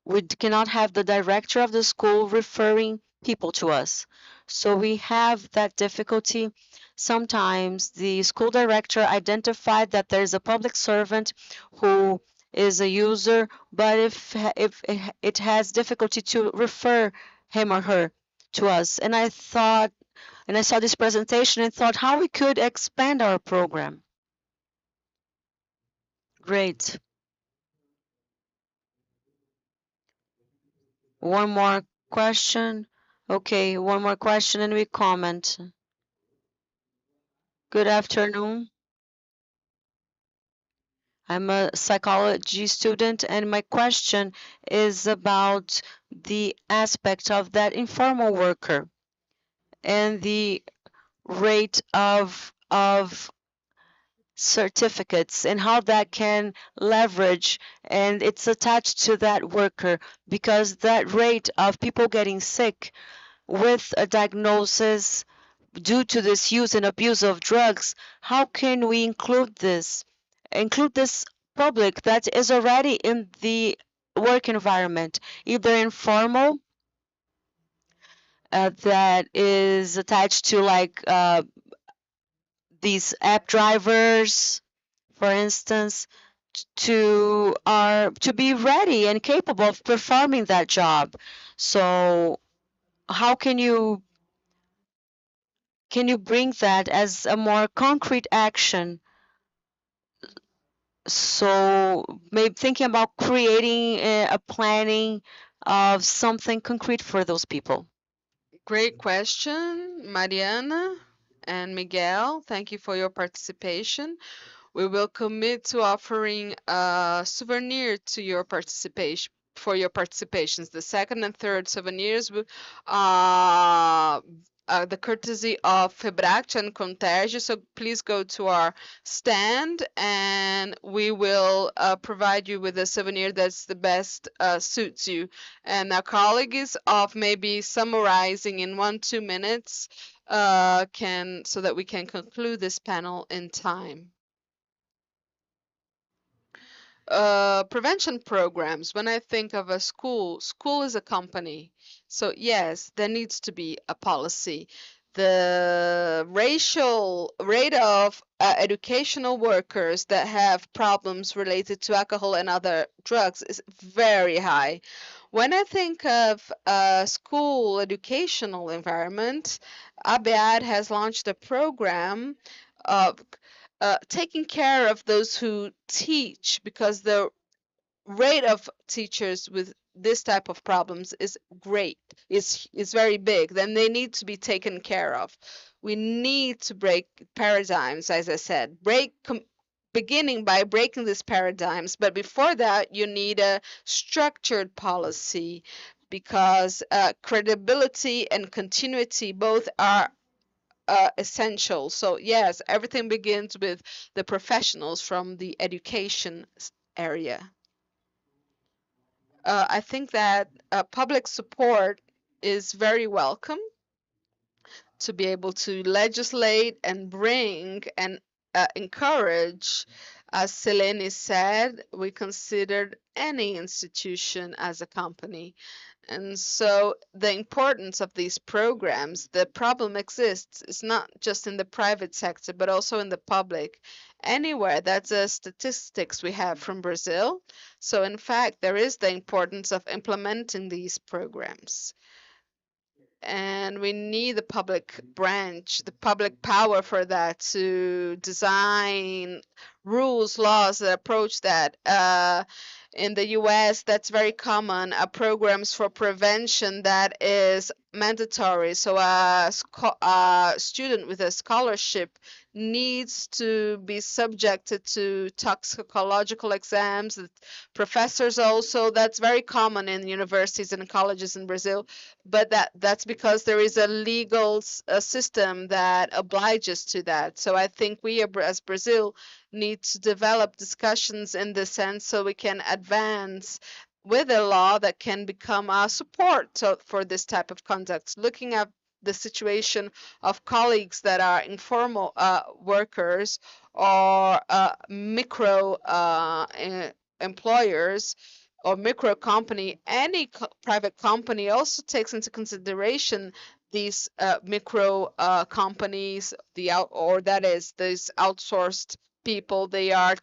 have the director of the school referring people to us. So we have that difficulty. Sometimes the school director identified that there's a public servant who is a user, but if it has difficulty to refer him or her to us. And I saw this presentation and thought how we could expand our program. Great. One more question. Okay, one more question and we comment. Good afternoon. I'm a psychology student and my question is about the aspect of that informal worker and the rate of certificates and how that can leverage and it's attached to that worker because that rate of people getting sick with a diagnosis due to this use and abuse of drugs, how can we include this public that is already in the work environment, either informal that is attached to like these app drivers, for instance, to be ready and capable of performing that job. So how can you bring that as a more concrete action? So maybe thinking about creating a planning of something concrete for those people. Great question, Mariana and Miguel. Thank you for your participation. We will commit to offering a souvenir to your participation for your participations. The second and third souvenirs will the courtesy of Febract and Conterge. So please go to our stand and we will provide you with a souvenir that's the best suits you. And our colleague is of maybe summarizing in 1-2 minutes so that we can conclude this panel in time. Prevention programs. When I think of a school is a company. So yes, there needs to be a policy. The racial rate of educational workers that have problems related to alcohol and other drugs is very high. When I think of a school educational environment, ABEAD has launched a program of taking care of those who teach because the rate of teachers with this type of problems is great, is very big. Then they need to be taken care of. We need to break paradigms, as I said, beginning by breaking these paradigms. But before that, you need a structured policy because credibility and continuity both are essential. So yes, everything begins with the professionals from the education area. I think that public support is very welcome to be able to legislate and bring and encourage. As Selene said, we considered any institution as a company. And so the importance of these programs, the problem exists. It's not just in the private sector, but also in the public. Anywhere, that's the statistics we have from Brazil. So in fact, there is the importance of implementing these programs. And we need the public branch, the public power for that to design rules, laws that approach that. In the US, that's very common. Programs for prevention that is mandatory. So a student with a scholarship needs to be subjected to toxicological exams. Professors also, that's very common in universities and colleges in Brazil, but that's because there is a legal system that obliges to that. So I think we as Brazil need to develop discussions in this sense so we can advance with a law that can become a support for this type of conduct, looking at the situation of colleagues that are informal workers or micro employers or micro company. Any private company also takes into consideration these micro companies, that is these outsourced people. They are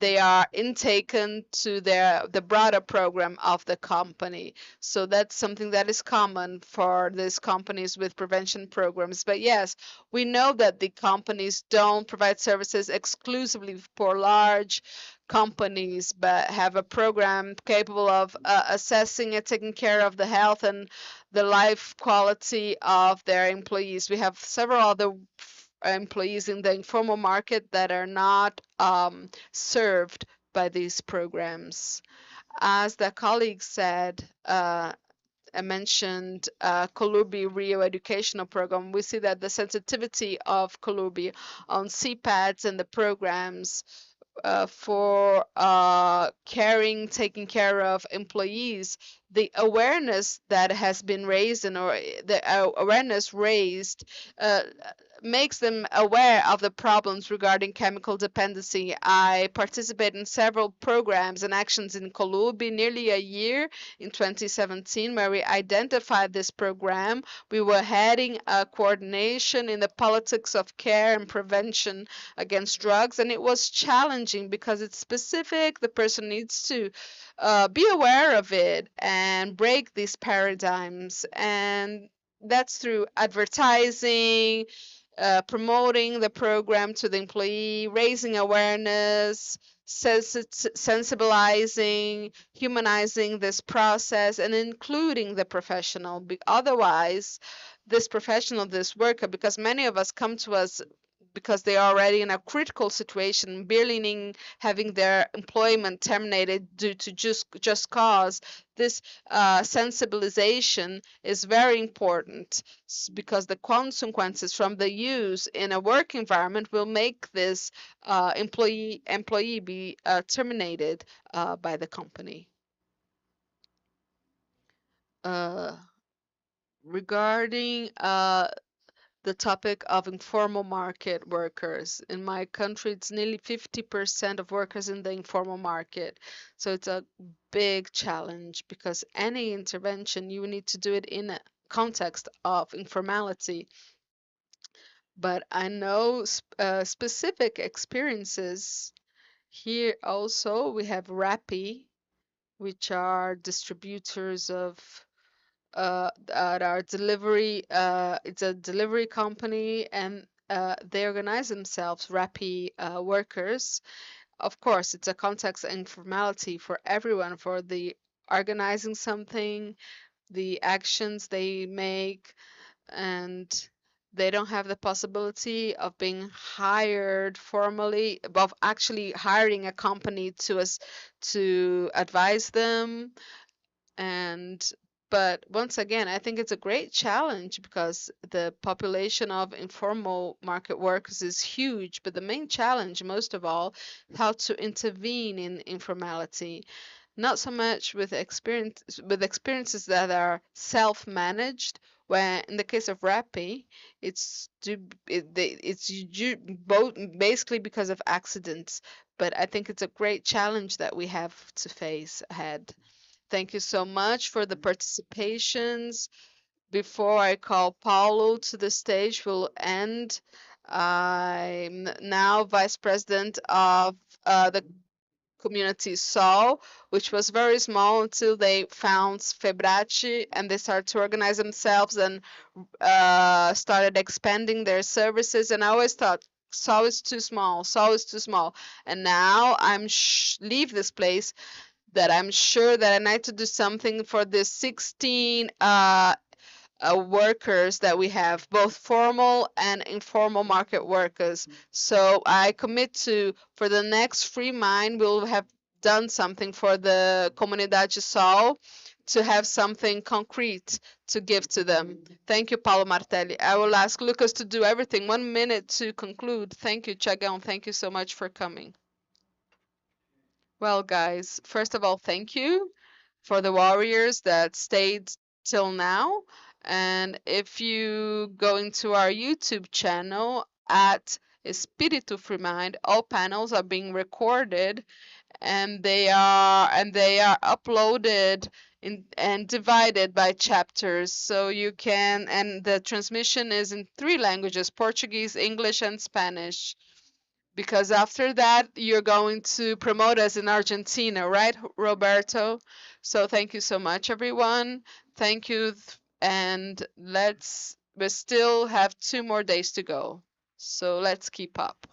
they are intaken to the broader program of the company. So that's something that is common for these companies with prevention programs. But yes, we know that the companies don't provide services exclusively for large companies, but have a program capable of assessing and taking care of the health and the life quality of their employees. We have several other employees in the informal market that are not served by these programs. As the colleague said, I mentioned Colubi Rio educational program. We see that the sensitivity of Colubi on CPADs and the programs for taking care of employees, the awareness that has been raised or the awareness raised makes them aware of the problems regarding chemical dependency. I participate in several programs and actions in Colubi nearly a year in 2017 where we identified this program. We were heading a coordination in the politics of care and prevention against drugs, and it was challenging because it's specific. The person needs to be aware of it and break these paradigms, and that's through advertising, promoting the program to the employee, raising awareness, sensibilizing, humanizing this process, and including the professional. Otherwise, this professional, this worker, because many of us come to us because they are already in a critical situation, barely having their employment terminated due to just cause. This sensibilization is very important because the consequences from the use in a work environment will make this employee be terminated by the company. Regarding the topic of informal market workers. In my country, it's nearly 50% of workers in the informal market. So it's a big challenge because any intervention, you need to do it in a context of informality. But I know specific experiences. Here also, we have Rappi, which are distributors of at our delivery. It's a delivery company, and they organize themselves, Rappi workers. Of course, it's a context and informality for everyone, for the organizing something, the actions they make, and they don't have the possibility of being hired formally, of actually hiring a company to advise them. But once again, I think it's a great challenge because the population of informal market workers is huge. But the main challenge, most of all, how to intervene in informality, not so much with experiences that are self-managed. Where in the case of Rappi, both basically because of accidents. But I think it's a great challenge that we have to face ahead. Thank you so much for the participations. Before I call Paulo to the stage, we'll end. I'm now Vice President of the community Sol, which was very small until they found Febrace and they started to organize themselves and started expanding their services. And I always thought, Sol is too small, Sol is too small. And now I'm leave this place that I'm sure that I need to do something for the 16 workers that we have, both formal and informal market workers. So I commit to, for the next Freemind, we'll have done something for the Comunidade Sol to have something concrete to give to them. Thank you, Paulo Martelli. I will ask Lucas to do everything. 1 minute to conclude. Thank you, Tiagão. Thank you so much for coming. Well, guys, first of all, thank you for the warriors that stayed till now. And if you go into our YouTube channel at Espírito Freemind, all panels are being recorded and they are uploaded and divided by chapters. So you can, and the transmission is in 3 languages: Portuguese, English, and Spanish. Because after that, you're going to promote us in Argentina, right, Roberto? So thank you so much, everyone. Thank you. And we still have 2 more days to go. So let's keep up.